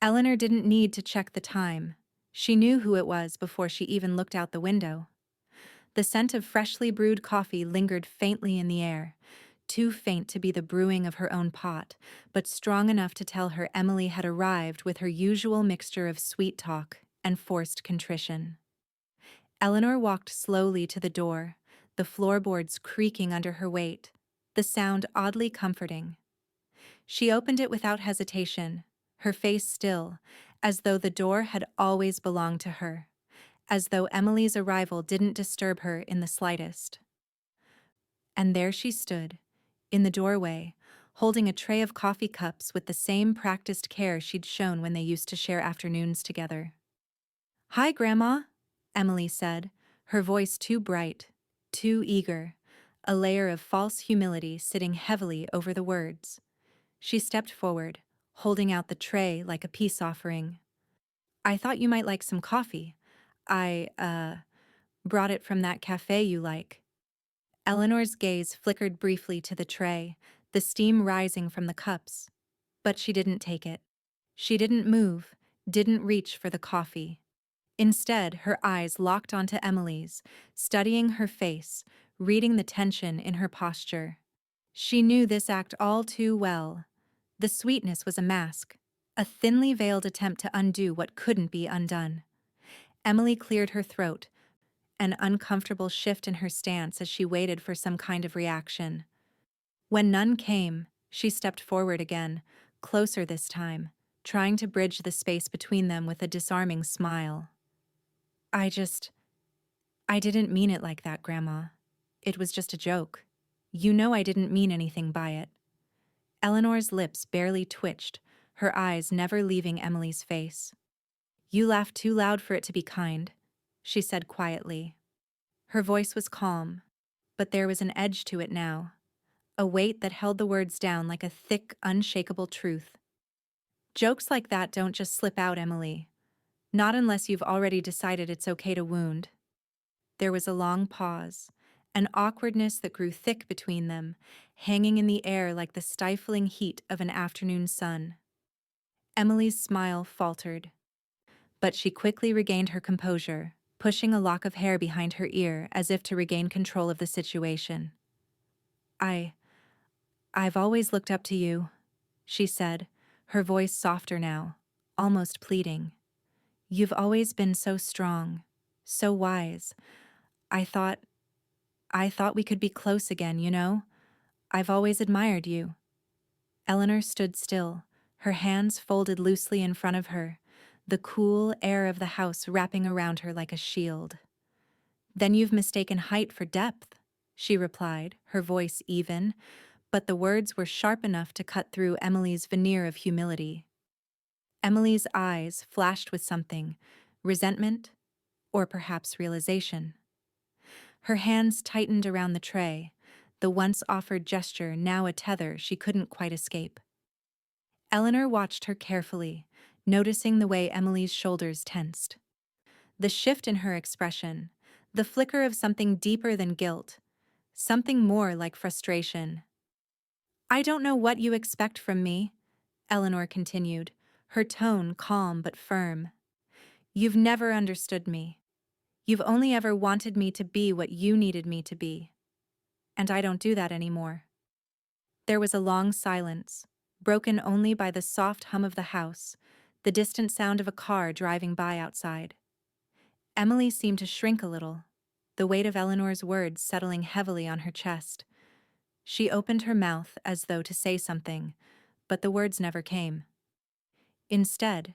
Eleanor didn't need to check the time. She knew who it was before she even looked out the window. The scent of freshly brewed coffee lingered faintly in the air, too faint to be the brewing of her own pot, but strong enough to tell her Emily had arrived with her usual mixture of sweet talk and forced contrition. Eleanor walked slowly to the door, the floorboards creaking under her weight, the sound oddly comforting. She opened it without hesitation, her face still, as though the door had always belonged to her, as though Emily's arrival didn't disturb her in the slightest. And there she stood, in the doorway, holding a tray of coffee cups with the same practiced care she'd shown when they used to share afternoons together. "Hi, Grandma," Emily said, her voice too bright, too eager, a layer of false humility sitting heavily over the words. She stepped forward, holding out the tray like a peace offering. "I thought you might like some coffee. I brought it from that cafe you like." Eleanor's gaze flickered briefly to the tray, the steam rising from the cups. But she didn't take it. She didn't move, didn't reach for the coffee. Instead, her eyes locked onto Emily's, studying her face, reading the tension in her posture. She knew this act all too well. The sweetness was a mask, a thinly veiled attempt to undo what couldn't be undone. Emily cleared her throat, an uncomfortable shift in her stance as she waited for some kind of reaction. When none came, she stepped forward again, closer this time, trying to bridge the space between them with a disarming smile. I didn't mean it like that, Grandma. It was just a joke. You know I didn't mean anything by it." Eleanor's lips barely twitched, her eyes never leaving Emily's face. "You laughed too loud for it to be kind," she said quietly. Her voice was calm, but there was an edge to it now, a weight that held the words down like a thick, unshakable truth. "Jokes like that don't just slip out, Emily. Not unless you've already decided it's okay to wound." There was a long pause, an awkwardness that grew thick between them, hanging in the air like the stifling heat of an afternoon sun. Emily's smile faltered, but she quickly regained her composure, pushing a lock of hair behind her ear as if to regain control of the situation. I, I've always looked up to you," she said, her voice softer now, almost pleading. "You've always been so strong, so wise. I thought we could be close again, you know? I've always admired you." Eleanor stood still, her hands folded loosely in front of her, the cool air of the house wrapping around her like a shield. "Then you've mistaken height for depth," she replied, her voice even, but the words were sharp enough to cut through Emily's veneer of humility. Emily's eyes flashed with something, resentment, or perhaps realization. Her hands tightened around the tray, the once offered gesture now a tether she couldn't quite escape. Eleanor watched her carefully, noticing the way Emily's shoulders tensed. The shift in her expression, the flicker of something deeper than guilt, something more like frustration. "I don't know what you expect from me," Eleanor continued, her tone calm but firm. "You've never understood me. You've only ever wanted me to be what you needed me to be. And I don't do that anymore." There was a long silence, broken only by the soft hum of the house, the distant sound of a car driving by outside. Emily seemed to shrink a little, the weight of Eleanor's words settling heavily on her chest. She opened her mouth as though to say something, but the words never came. Instead,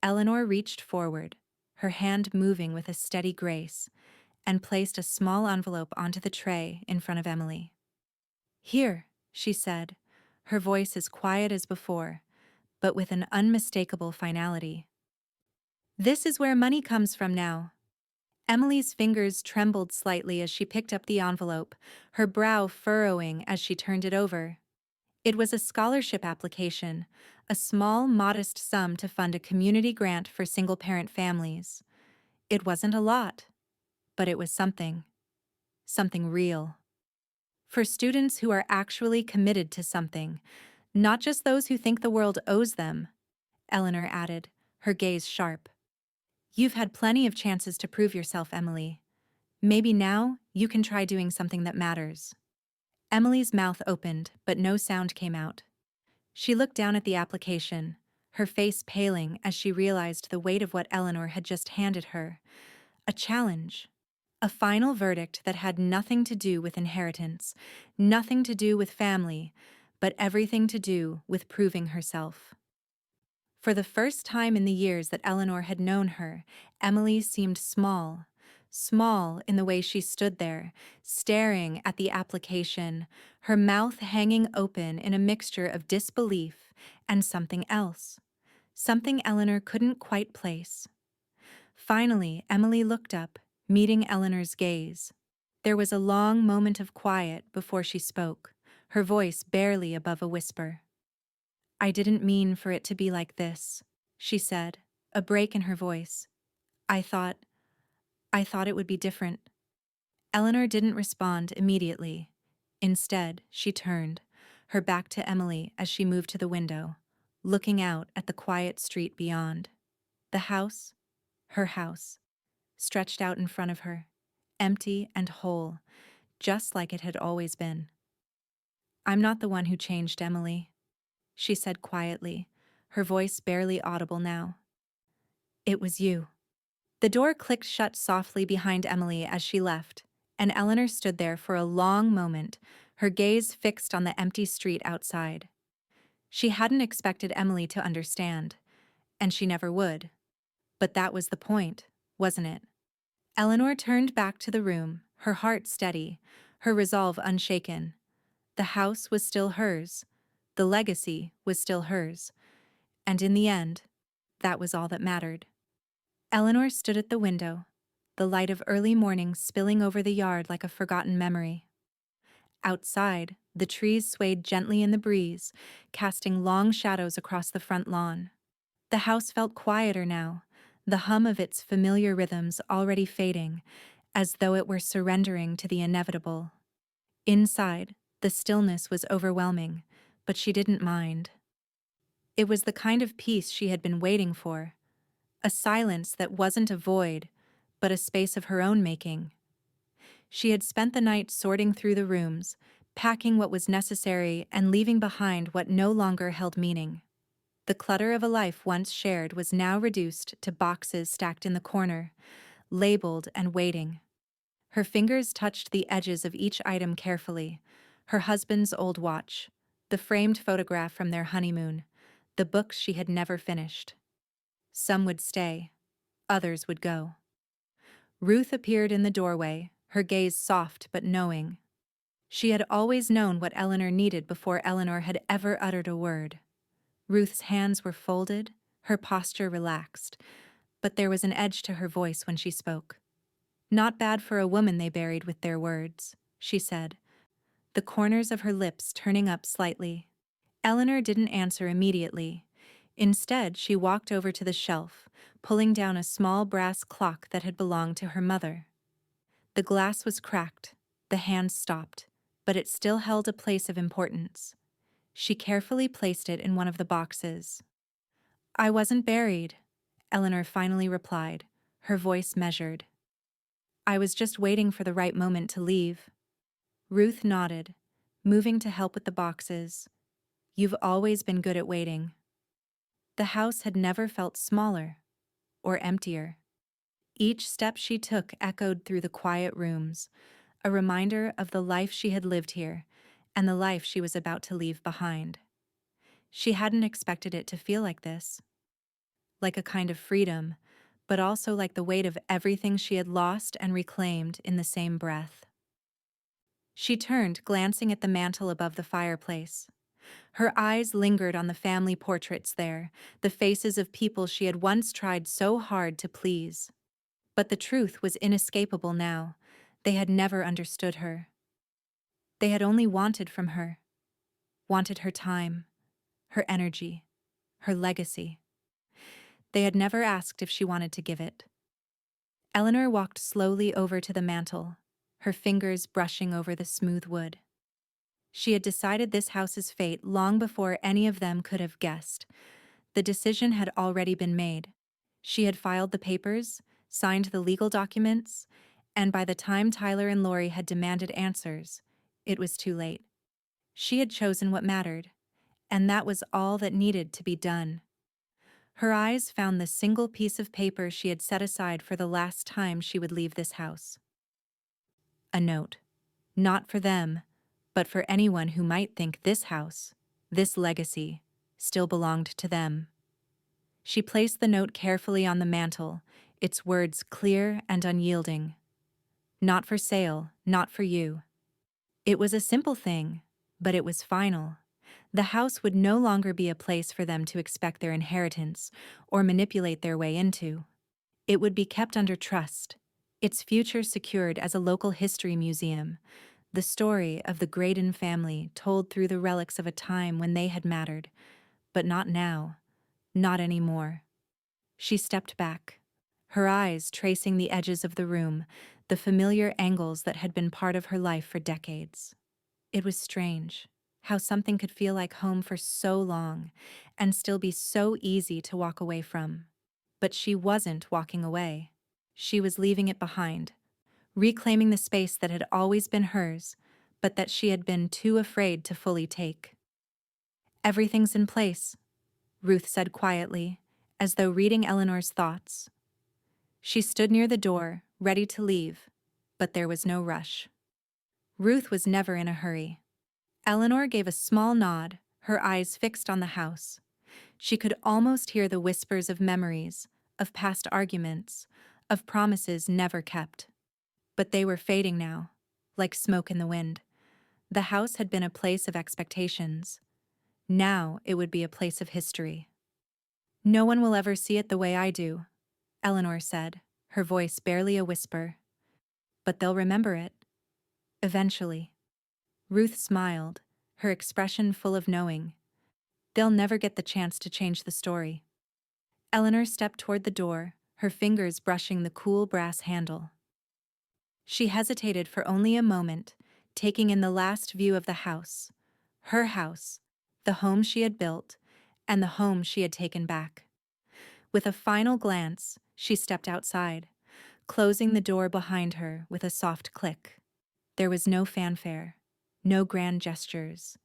Eleanor reached forward, her hand moving with a steady grace, and placed a small envelope onto the tray in front of Emily. "Here," she said, her voice as quiet as before, but with an unmistakable finality. "This is where money comes from now." Emily's fingers trembled slightly as she picked up the envelope, her brow furrowing as she turned it over. It was a scholarship application, a small, modest sum to fund a community grant for single-parent families. It wasn't a lot, but it was something. Something real. For students who are actually committed to something, not just those who think the world owes them, Eleanor added, her gaze sharp. "You've had plenty of chances to prove yourself, Emily. Maybe now you can try doing something that matters." Emily's mouth opened, but no sound came out. She looked down at the application, her face paling as she realized the weight of what Eleanor had just handed her. A challenge. A final verdict that had nothing to do with inheritance, nothing to do with family, but everything to do with proving herself. For the first time in the years that Eleanor had known her, Emily seemed small. Small in the way she stood there, staring at the application, her mouth hanging open in a mixture of disbelief and something else. Something Eleanor couldn't quite place. Finally, Emily looked up, meeting Eleanor's gaze. There was a long moment of quiet before she spoke, her voice barely above a whisper. "I didn't mean for it to be like this," she said, a break in her voice. I thought it would be different." Eleanor didn't respond immediately. Instead, she turned, her back to Emily as she moved to the window, looking out at the quiet street beyond. The house, her house, stretched out in front of her, empty and whole, just like it had always been. "I'm not the one who changed, Emily," she said quietly, her voice barely audible now. "It was you." The door clicked shut softly behind Emily as she left, and Eleanor stood there for a long moment, her gaze fixed on the empty street outside. She hadn't expected Emily to understand, and she never would. But that was the point, wasn't it? Eleanor turned back to the room, her heart steady, her resolve unshaken. The house was still hers, the legacy was still hers, and in the end, that was all that mattered. Eleanor stood at the window, the light of early morning spilling over the yard like a forgotten memory. Outside, the trees swayed gently in the breeze, casting long shadows across the front lawn. The house felt quieter now, the hum of its familiar rhythms already fading, as though it were surrendering to the inevitable. Inside, the stillness was overwhelming, but she didn't mind. It was the kind of peace she had been waiting for, a silence that wasn't a void, but a space of her own making. She had spent the night sorting through the rooms, packing what was necessary and leaving behind what no longer held meaning. The clutter of a life once shared was now reduced to boxes stacked in the corner, labeled and waiting. Her fingers touched the edges of each item carefully, her husband's old watch, the framed photograph from their honeymoon, the books she had never finished. Some would stay, others would go. Ruth appeared in the doorway, her gaze soft but knowing. She had always known what Eleanor needed before Eleanor had ever uttered a word. Ruth's hands were folded, her posture relaxed, but there was an edge to her voice when she spoke. "Not bad for a woman they buried with their words," she said, the corners of her lips turning up slightly. Eleanor didn't answer immediately. Instead, she walked over to the shelf, pulling down a small brass clock that had belonged to her mother. The glass was cracked, the hand stopped, but it still held a place of importance. She carefully placed it in one of the boxes. "I wasn't buried," Eleanor finally replied, her voice measured. "I was just waiting for the right moment to leave." Ruth nodded, moving to help with the boxes. "You've always been good at waiting." The house had never felt smaller or emptier. Each step she took echoed through the quiet rooms, a reminder of the life she had lived here and the life she was about to leave behind. She hadn't expected it to feel like this, like a kind of freedom, but also like the weight of everything she had lost and reclaimed in the same breath. She turned, glancing at the mantel above the fireplace. Her eyes lingered on the family portraits there, the faces of people she had once tried so hard to please. But the truth was inescapable now. They had never understood her. They had only wanted from her. Wanted her time, her energy, her legacy. They had never asked if she wanted to give it. Eleanor walked slowly over to the mantel, her fingers brushing over the smooth wood. She had decided this house's fate long before any of them could have guessed. The decision had already been made. She had filed the papers, signed the legal documents, and by the time Tyler and Lori had demanded answers, it was too late. She had chosen what mattered, and that was all that needed to be done. Her eyes found the single piece of paper she had set aside for the last time she would leave this house. A note. Not for them, but for anyone who might think this house, this legacy, still belonged to them. She placed the note carefully on the mantel, its words clear and unyielding. Not for sale, not for you. It was a simple thing, but it was final. The house would no longer be a place for them to expect their inheritance or manipulate their way into. It would be kept under trust, its future secured as a local history museum, the story of the Graydon family told through the relics of a time when they had mattered, but not now, not anymore. She stepped back, her eyes tracing the edges of the room, the familiar angles that had been part of her life for decades. It was strange how something could feel like home for so long and still be so easy to walk away from. But she wasn't walking away. She was leaving it behind, reclaiming the space that had always been hers, but that she had been too afraid to fully take. Everything's in place, Ruth said quietly, as though reading Eleanor's thoughts. She stood near the door, ready to leave, but there was no rush. Ruth was never in a hurry. Eleanor gave a small nod, her eyes fixed on the house. She could almost hear the whispers of memories, of past arguments, of promises never kept. But they were fading now, like smoke in the wind. The house had been a place of expectations. Now it would be a place of history. No one will ever see it the way I do, Eleanor said, her voice barely a whisper. But they'll remember it. Eventually. Ruth smiled, her expression full of knowing. They'll never get the chance to change the story. Eleanor stepped toward the door, her fingers brushing the cool brass handle. She hesitated for only a moment, taking in the last view of the house. Her house, the home she had built, and the home she had taken back. With a final glance, she stepped outside, closing the door behind her with a soft click. There was no fanfare, no grand gestures,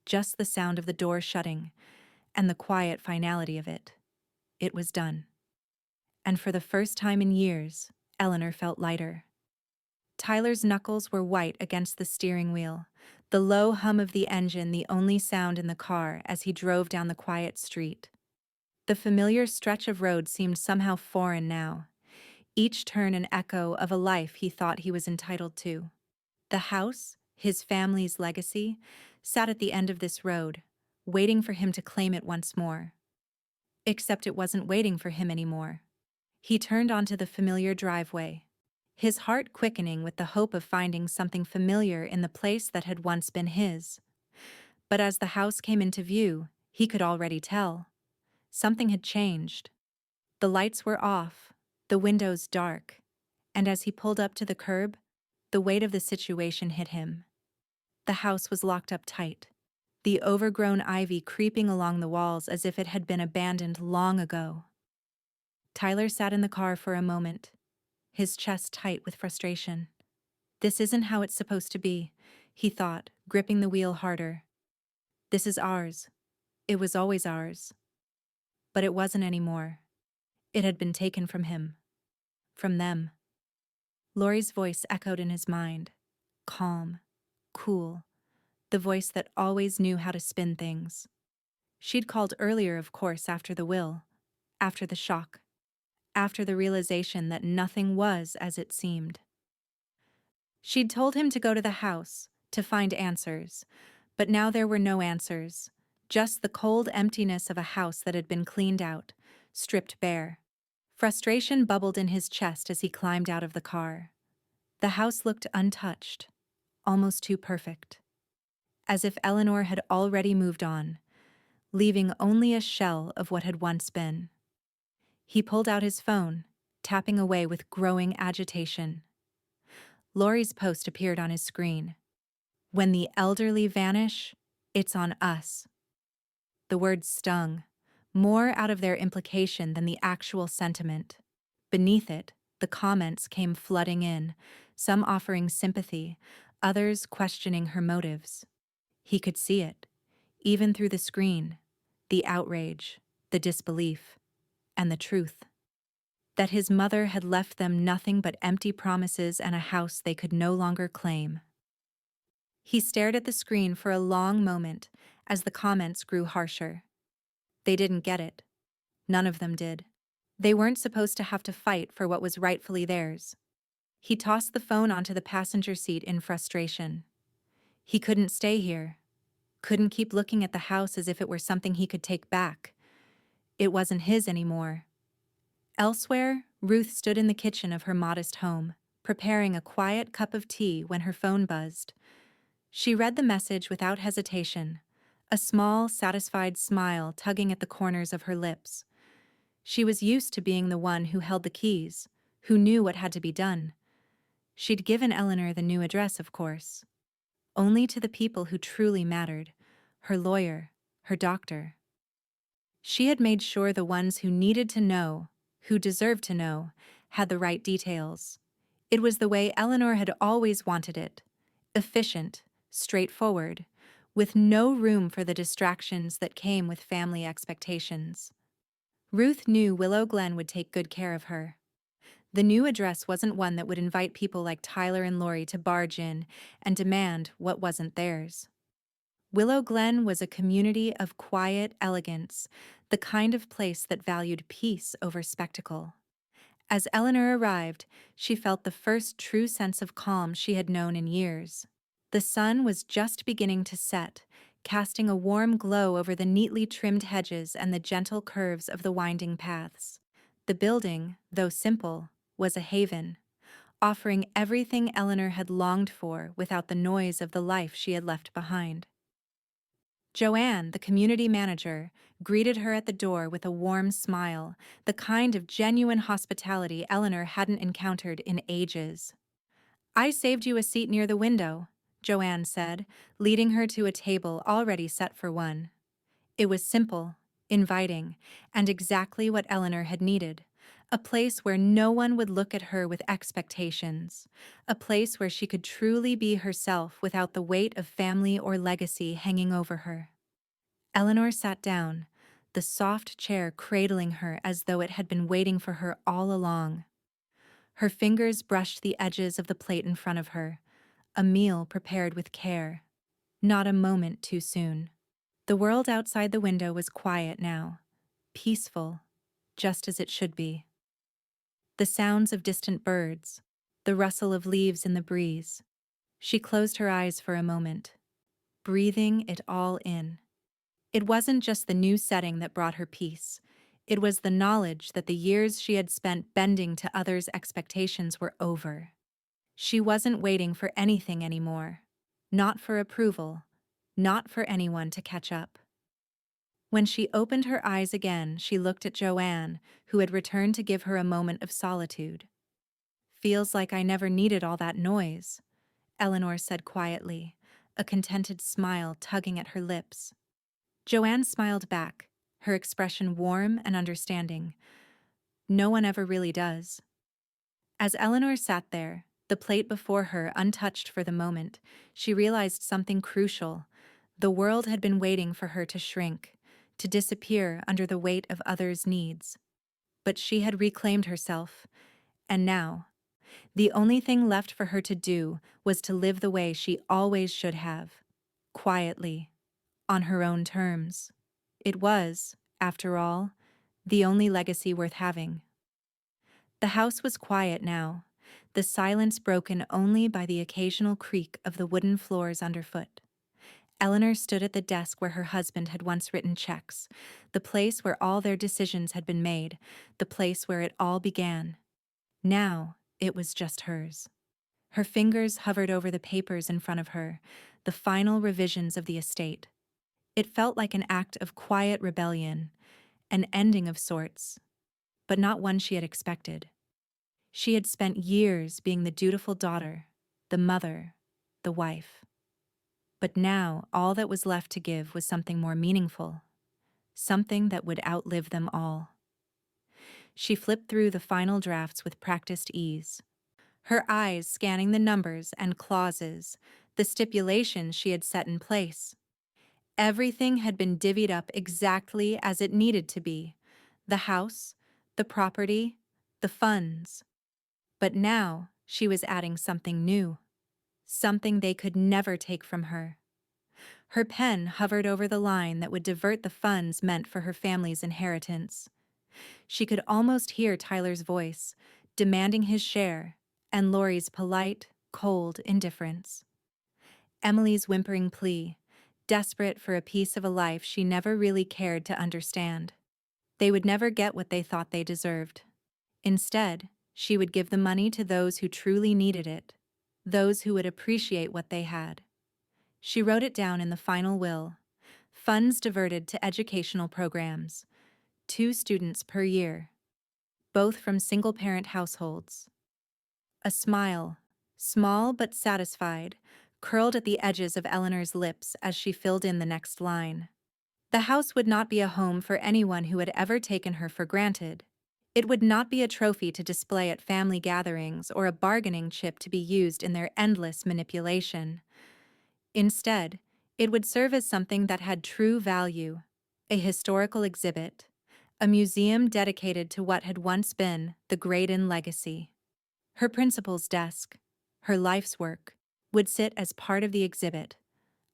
just the sound of the door shutting and the quiet finality of it. It was done. And for the first time in years, Eleanor felt lighter. Tyler's knuckles were white against the steering wheel, the low hum of the engine the only sound in the car as he drove down the quiet street. The familiar stretch of road seemed somehow foreign now, each turn an echo of a life he thought he was entitled to. The house, his family's legacy, sat at the end of this road, waiting for him to claim it once more. Except it wasn't waiting for him anymore. He turned onto the familiar driveway, his heart quickening with the hope of finding something familiar in the place that had once been his. But as the house came into view, he could already tell. Something had changed. The lights were off, the windows dark, and as he pulled up to the curb, the weight of the situation hit him. The house was locked up tight, the overgrown ivy creeping along the walls as if it had been abandoned long ago. Tyler sat in the car for a moment, his chest tight with frustration. This isn't how it's supposed to be, he thought, gripping the wheel harder. This is ours. It was always ours. but it wasn't anymore. It had been taken from him. From them. Laurie's voice echoed in his mind. Calm. Cool. The voice that always knew how to spin things. She'd called earlier, of course, after the will. After the shock. After the realization that nothing was as it seemed. She'd told him to go to the house, to find answers. But now there were no answers. Just the cold emptiness of a house that had been cleaned out, stripped bare. Frustration bubbled in his chest as he climbed out of the car. The house looked untouched, almost too perfect. As if Eleanor had already moved on, leaving only a shell of what had once been. He pulled out his phone, tapping away with growing agitation. Laurie's post appeared on his screen. When the elderly vanish, it's on us. The words stung, more out of their implication than the actual sentiment. Beneath it, the comments came flooding in, some offering sympathy, others questioning her motives. He could see it, even through the screen, the outrage, the disbelief, and the truth. That his mother had left them nothing but empty promises and a house they could no longer claim. He stared at the screen for a long moment as the comments grew harsher. They didn't get it. None of them did. They weren't supposed to have to fight for what was rightfully theirs. He tossed the phone onto the passenger seat in frustration. He couldn't stay here. Couldn't keep looking at the house as if it were something he could take back. It wasn't his anymore. Elsewhere, Ruth stood in the kitchen of her modest home, preparing a quiet cup of tea when her phone buzzed. She read the message without hesitation, a small, satisfied smile tugging at the corners of her lips. She was used to being the one who held the keys, who knew what had to be done. She'd given Eleanor the new address, of course. Only to the people who truly mattered, her lawyer, her doctor. She had made sure the ones who needed to know, who deserved to know, had the right details. It was the way Eleanor had always wanted it. Efficient, straightforward, with no room for the distractions that came with family expectations. Ruth knew Willow Glen would take good care of her. The new address wasn't one that would invite people like Tyler and Laurie to barge in and demand what wasn't theirs. Willow Glen was a community of quiet elegance, the kind of place that valued peace over spectacle. As Eleanor arrived, she felt the first true sense of calm she had known in years. The sun was just beginning to set, casting a warm glow over the neatly trimmed hedges and the gentle curves of the winding paths. The building, though simple, was a haven, offering everything Eleanor had longed for without the noise of the life she had left behind. Joanne, the community manager, greeted her at the door with a warm smile, the kind of genuine hospitality Eleanor hadn't encountered in ages. "I saved you a seat near the window," Joanne said, leading her to a table already set for one. It was simple, inviting, and exactly what Eleanor had needed. A place where no one would look at her with expectations. A place where she could truly be herself without the weight of family or legacy hanging over her. Eleanor sat down, the soft chair cradling her as though it had been waiting for her all along. Her fingers brushed the edges of the plate in front of her, a meal prepared with care. Not a moment too soon. The world outside the window was quiet now, peaceful, just as it should be. The sounds of distant birds, the rustle of leaves in the breeze. She closed her eyes for a moment, breathing it all in. It wasn't just the new setting that brought her peace. It was the knowledge that the years she had spent bending to others' expectations were over. She wasn't waiting for anything anymore. Not for approval, not for anyone to catch up. When she opened her eyes again, she looked at Joanne, who had returned to give her a moment of solitude. "Feels like I never needed all that noise," Eleanor said quietly, a contented smile tugging at her lips. Joanne smiled back, her expression warm and understanding. No one ever really does. As Eleanor sat there, the plate before her untouched for the moment, she realized something crucial. The world had been waiting for her to shrink, to disappear under the weight of others' needs. But she had reclaimed herself, and now, the only thing left for her to do was to live the way she always should have, quietly, on her own terms. It was, after all, the only legacy worth having. The house was quiet now, the silence broken only by the occasional creak of the wooden floors underfoot. Eleanor stood at the desk where her husband had once written checks, the place where all their decisions had been made, the place where it all began. Now, it was just hers. Her fingers hovered over the papers in front of her, the final revisions of the estate. It felt like an act of quiet rebellion, an ending of sorts, but not one she had expected. She had spent years being the dutiful daughter, the mother, the wife. But now all that was left to give was something more meaningful, something that would outlive them all. She flipped through the final drafts with practiced ease, her eyes scanning the numbers and clauses, the stipulations she had set in place. Everything had been divvied up exactly as it needed to be: the house, the property, the funds. But now she was adding something new, something they could never take from her. Her pen hovered over the line that would divert the funds meant for her family's inheritance. She could almost hear Tyler's voice, demanding his share, and Laurie's polite, cold indifference. Emily's whimpering plea, desperate for a piece of a life she never really cared to understand. They would never get what they thought they deserved. Instead, she would give the money to those who truly needed it, those who would appreciate what they had. She wrote it down in the final will: funds diverted to educational programs, 2 students per year, both from single-parent households. A smile, small but satisfied, curled at the edges of Eleanor's lips as she filled in the next line. The house would not be a home for anyone who had ever taken her for granted. It would not be a trophy to display at family gatherings or a bargaining chip to be used in their endless manipulation. Instead, it would serve as something that had true value: a historical exhibit, a museum dedicated to what had once been the Graydon legacy. Her principal's desk, her life's work, would sit as part of the exhibit,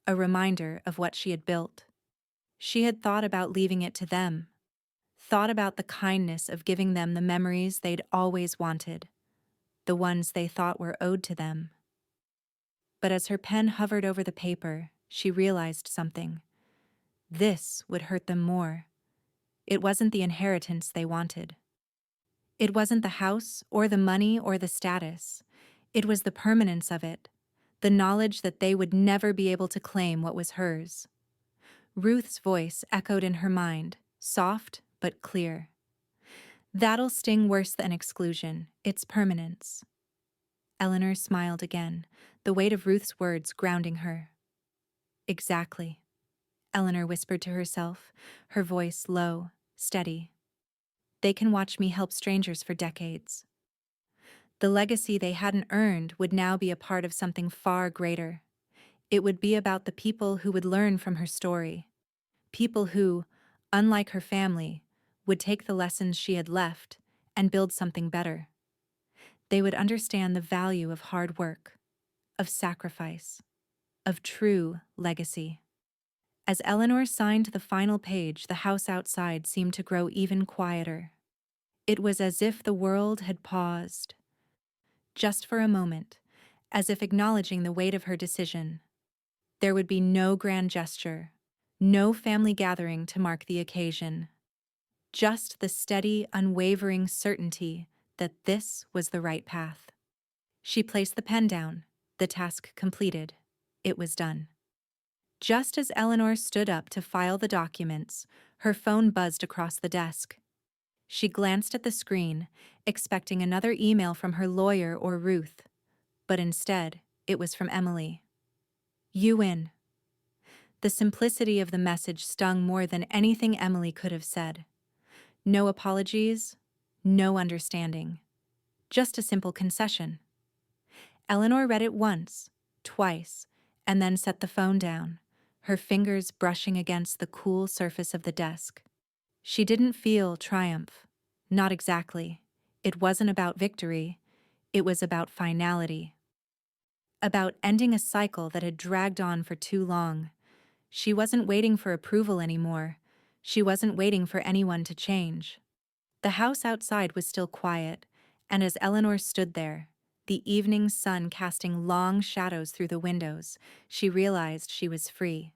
a reminder of what she had built. She had thought about leaving it to them, thought about the kindness of giving them the memories they'd always wanted, the ones they thought were owed to them. But as her pen hovered over the paper, she realized something. This would hurt them more. It wasn't the inheritance they wanted. It wasn't the house or the money or the status. It was the permanence of it, the knowledge that they would never be able to claim what was hers. Ruth's voice echoed in her mind, soft but clear. That'll sting worse than exclusion, its permanence. Eleanor smiled again, the weight of Ruth's words grounding her. Exactly, Eleanor whispered to herself, her voice low, steady. They can watch me help strangers for decades. The legacy they hadn't earned would now be a part of something far greater. It would be about the people who would learn from her story. People who, unlike her family, would take the lessons she had left and build something better. They would understand the value of hard work, of sacrifice, of true legacy. As Eleanor signed the final page, the house outside seemed to grow even quieter. It was as if the world had paused, just for a moment, as if acknowledging the weight of her decision. There would be no grand gesture, no family gathering to mark the occasion. Just the steady, unwavering certainty that this was the right path. She placed the pen down, the task completed. It was done. Just as Eleanor stood up to file the documents, her phone buzzed across the desk. She glanced at the screen, expecting another email from her lawyer or Ruth, but instead, it was from Emily. "You win." The simplicity of the message stung more than anything Emily could have said. No apologies, no understanding. Just a simple concession. Eleanor read it once, twice, and then set the phone down, her fingers brushing against the cool surface of the desk. She didn't feel triumph. Not exactly. It wasn't about victory. It was about finality. About ending a cycle that had dragged on for too long. She wasn't waiting for approval anymore. She wasn't waiting for anyone to change. The house outside was still quiet, and as Eleanor stood there, the evening sun casting long shadows through the windows, she realized she was free.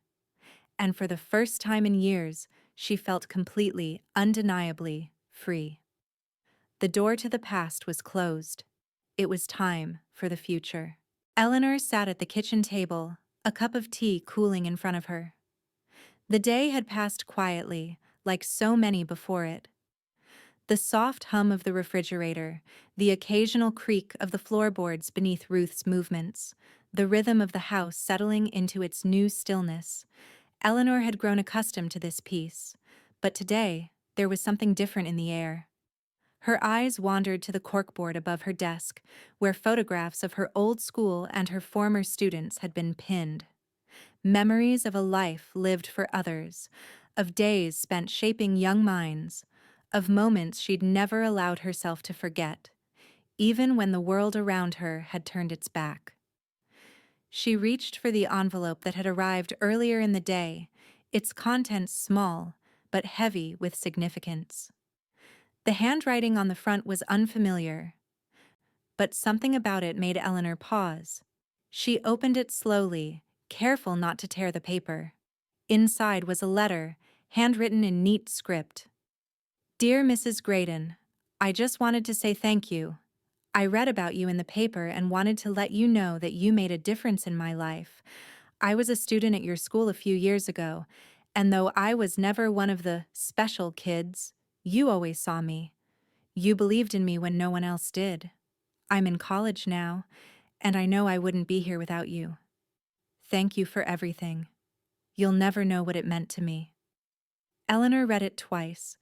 And for the first time in years, she felt completely, undeniably free. The door to the past was closed. It was time for the future. Eleanor sat at the kitchen table, a cup of tea cooling in front of her. The day had passed quietly, like so many before it. The soft hum of the refrigerator, the occasional creak of the floorboards beneath Ruth's movements, the rhythm of the house settling into its new stillness. Eleanor had grown accustomed to this peace, but today there was something different in the air. Her eyes wandered to the corkboard above her desk, where photographs of her old school and her former students had been pinned. Memories of a life lived for others, of days spent shaping young minds, of moments she'd never allowed herself to forget, even when the world around her had turned its back. She reached for the envelope that had arrived earlier in the day, its contents small, but heavy with significance. The handwriting on the front was unfamiliar, but something about it made Eleanor pause. She opened it slowly, careful not to tear the paper. Inside was a letter, handwritten in neat script. Dear Mrs. Graydon, I just wanted to say thank you. I read about you in the paper and wanted to let you know that you made a difference in my life. I was a student at your school a few years ago, and though I was never one of the special kids, you always saw me. You believed in me when no one else did. I'm in college now, and I know I wouldn't be here without you. Thank you for everything. You'll never know what it meant to me. Eleanor read it twice,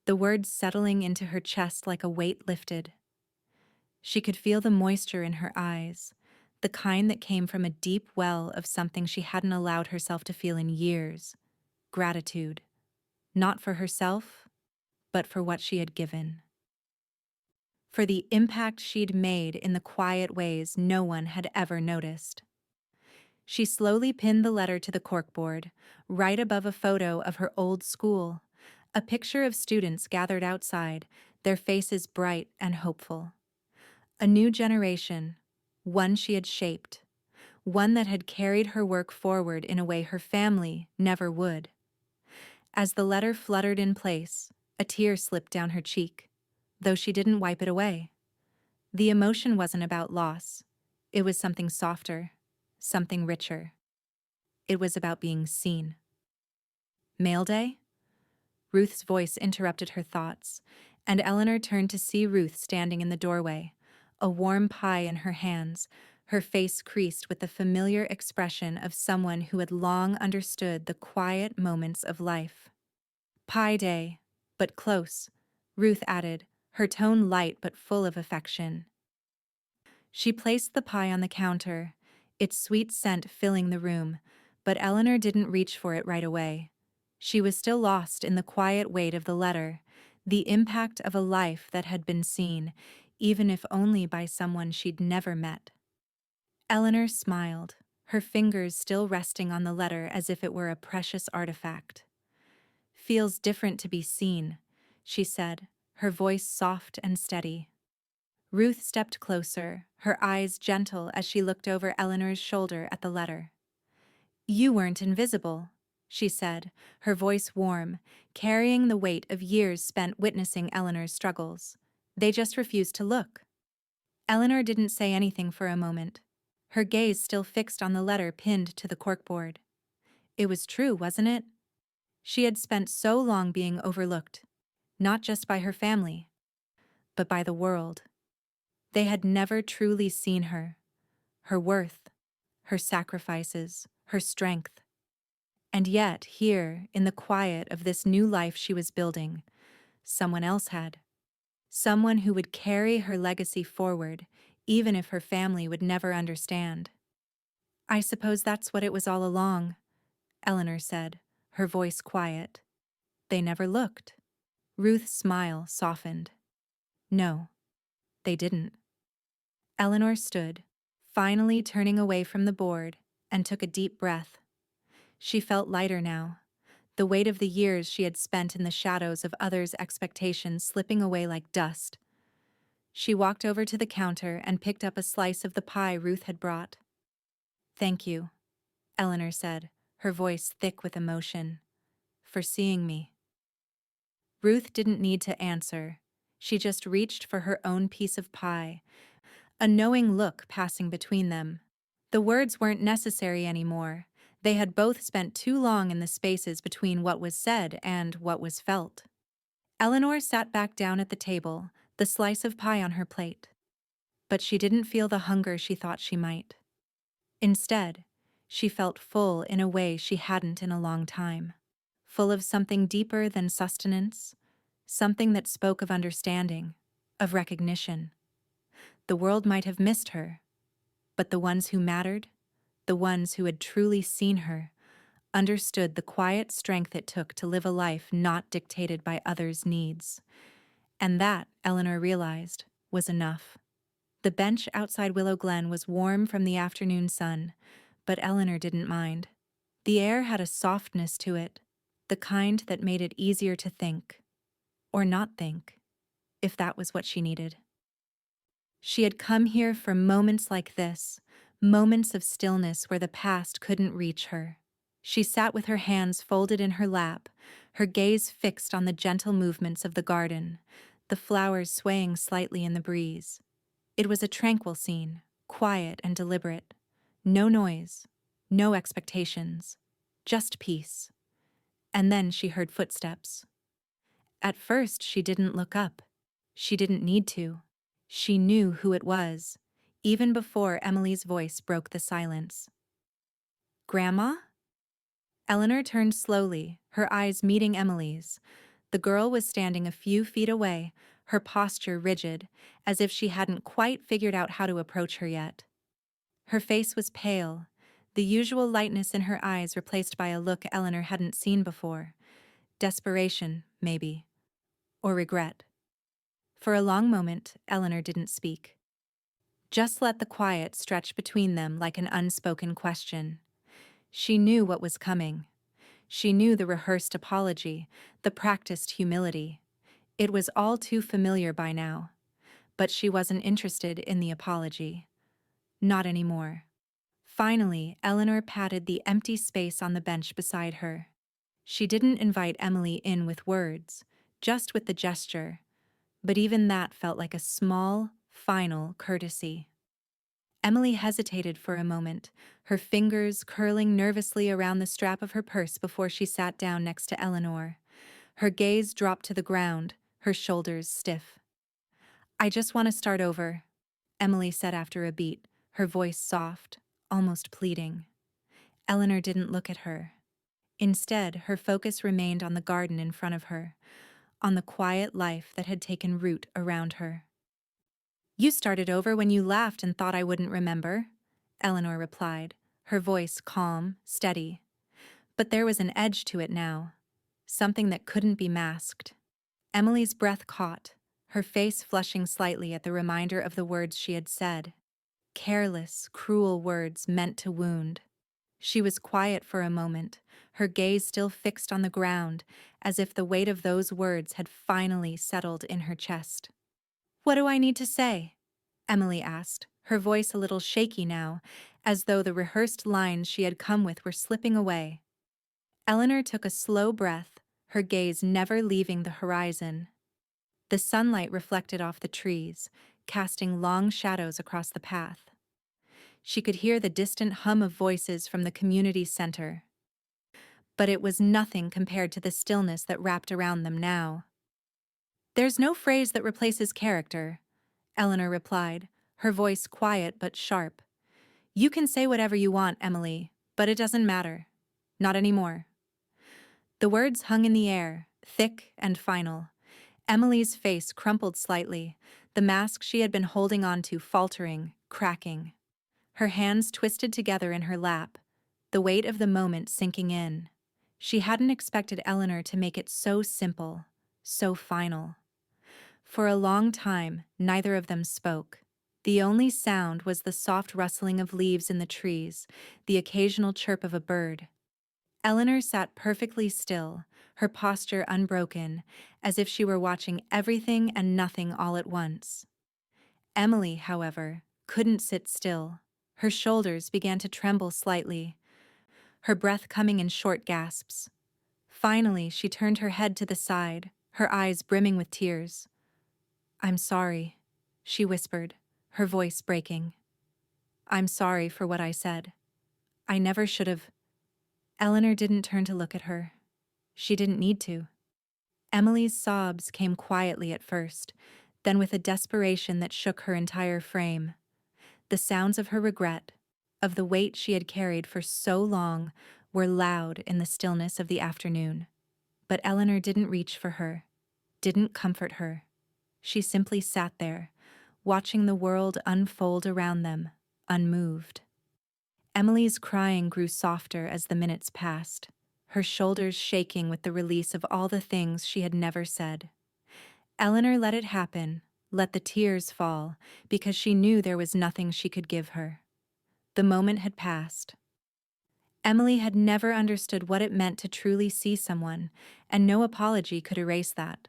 the words settling into her chest like a weight lifted. She could feel the moisture in her eyes, the kind that came from a deep well of something she hadn't allowed herself to feel in years. Gratitude. Not for herself, but for what she had given. For the impact she'd made in the quiet ways no one had ever noticed. She slowly pinned the letter to the corkboard, right above a photo of her old school, a picture of students gathered outside, their faces bright and hopeful. A new generation, one she had shaped, one that had carried her work forward in a way her family never would. As the letter fluttered in place, a tear slipped down her cheek, though she didn't wipe it away. The emotion wasn't about loss. It was something softer, something richer. It was about being seen. Mail day? Ruth's voice interrupted her thoughts, and Eleanor turned to see Ruth standing in the doorway, a warm pie in her hands, her face creased with the familiar expression of someone who had long understood the quiet moments of life. Pie day, but close, Ruth added, her tone light but full of affection. She placed the pie on the counter, its sweet scent filling the room, but Eleanor didn't reach for it right away. She was still lost in the quiet weight of the letter, the impact of a life that had been seen, even if only by someone she'd never met. Eleanor smiled, her fingers still resting on the letter as if it were a precious artifact. Feels different to be seen, she said, her voice soft and steady. Ruth stepped closer, her eyes gentle as she looked over Eleanor's shoulder at the letter. You weren't invisible, she said, her voice warm, carrying the weight of years spent witnessing Eleanor's struggles. They just refused to look. Eleanor didn't say anything for a moment, her gaze still fixed on the letter pinned to the corkboard. It was true, wasn't it? She had spent so long being overlooked, not just by her family, but by the world. They had never truly seen her, her worth, her sacrifices, her strength. And yet, here, in the quiet of this new life she was building, someone else had. Someone who would carry her legacy forward, even if her family would never understand. I suppose that's what it was all along, Eleanor said, her voice quiet. They never looked. Ruth's smile softened. No, they didn't. Eleanor stood, finally turning away from the board, and took a deep breath. She felt lighter now, the weight of the years she had spent in the shadows of others' expectations slipping away like dust. She walked over to the counter and picked up a slice of the pie Ruth had brought. "Thank you," Eleanor said, her voice thick with emotion, "for seeing me." Ruth didn't need to answer. She just reached for her own piece of pie, a knowing look passing between them. The words weren't necessary anymore. They had both spent too long in the spaces between what was said and what was felt. Eleanor sat back down at the table, the slice of pie on her plate. But she didn't feel the hunger she thought she might. Instead, she felt full in a way she hadn't in a long time. Full of something deeper than sustenance, something that spoke of understanding, of recognition. The world might have missed her, but the ones who mattered, the ones who had truly seen her, understood the quiet strength it took to live a life not dictated by others' needs. And that, Eleanor realized, was enough. The bench outside Willow Glen was warm from the afternoon sun, but Eleanor didn't mind. The air had a softness to it, the kind that made it easier to think. Or not think, if that was what she needed. She had come here for moments like this, moments of stillness where the past couldn't reach her. She sat with her hands folded in her lap, her gaze fixed on the gentle movements of the garden, the flowers swaying slightly in the breeze. It was a tranquil scene, quiet and deliberate. No noise, no expectations, just peace. And then she heard footsteps. At first, she didn't look up. She didn't need to. She knew who it was, even before Emily's voice broke the silence. "Grandma?" Eleanor turned slowly, her eyes meeting Emily's. The girl was standing a few feet away, her posture rigid, as if she hadn't quite figured out how to approach her yet. Her face was pale, the usual lightness in her eyes replaced by a look Eleanor hadn't seen before. Desperation, maybe. Or regret. For a long moment, Eleanor didn't speak. Just let the quiet stretch between them like an unspoken question. She knew what was coming. She knew the rehearsed apology, the practiced humility. It was all too familiar by now. But she wasn't interested in the apology. Not anymore. Finally, Eleanor patted the empty space on the bench beside her. She didn't invite Emily in with words, just with the gesture. But even that felt like a small, final courtesy. Emily hesitated for a moment, her fingers curling nervously around the strap of her purse before she sat down next to Eleanor. Her gaze dropped to the ground, her shoulders stiff. "I just want to start over," Emily said after a beat, her voice soft, almost pleading. Eleanor didn't look at her. Instead, her focus remained on the garden in front of her, on the quiet life that had taken root around her. "You started over when you laughed and thought I wouldn't remember," Eleanor replied, her voice calm, steady. But there was an edge to it now, something that couldn't be masked. Emily's breath caught, her face flushing slightly at the reminder of the words she had said. Careless, cruel words meant to wound. She was quiet for a moment, her gaze still fixed on the ground, as if the weight of those words had finally settled in her chest. "What do I need to say?" Emily asked, her voice a little shaky now, as though the rehearsed lines she had come with were slipping away. Eleanor took a slow breath, her gaze never leaving the horizon. The sunlight reflected off the trees, casting long shadows across the path. She could hear the distant hum of voices from the community center. But it was nothing compared to the stillness that wrapped around them now. "There's no phrase that replaces character," Eleanor replied, her voice quiet but sharp. "You can say whatever you want, Emily, but it doesn't matter. Not anymore." The words hung in the air, thick and final. Emily's face crumpled slightly, the mask she had been holding on to faltering, cracking. Her hands twisted together in her lap, the weight of the moment sinking in. She hadn't expected Eleanor to make it so simple, so final. For a long time, neither of them spoke. The only sound was the soft rustling of leaves in the trees, the occasional chirp of a bird. Eleanor sat perfectly still, her posture unbroken, as if she were watching everything and nothing all at once. Emily, however, couldn't sit still. Her shoulders began to tremble slightly, her breath coming in short gasps. Finally, she turned her head to the side, her eyes brimming with tears. "I'm sorry," she whispered, her voice breaking. "I'm sorry for what I said. I never should have." Eleanor didn't turn to look at her. She didn't need to. Emily's sobs came quietly at first, then with a desperation that shook her entire frame. The sounds of her regret, of the weight she had carried for so long, were loud in the stillness of the afternoon. But Eleanor didn't reach for her, didn't comfort her. She simply sat there, watching the world unfold around them, unmoved. Emily's crying grew softer as the minutes passed, her shoulders shaking with the release of all the things she had never said. Eleanor let it happen, let the tears fall, because she knew there was nothing she could give her. The moment had passed. Emily had never understood what it meant to truly see someone, and no apology could erase that.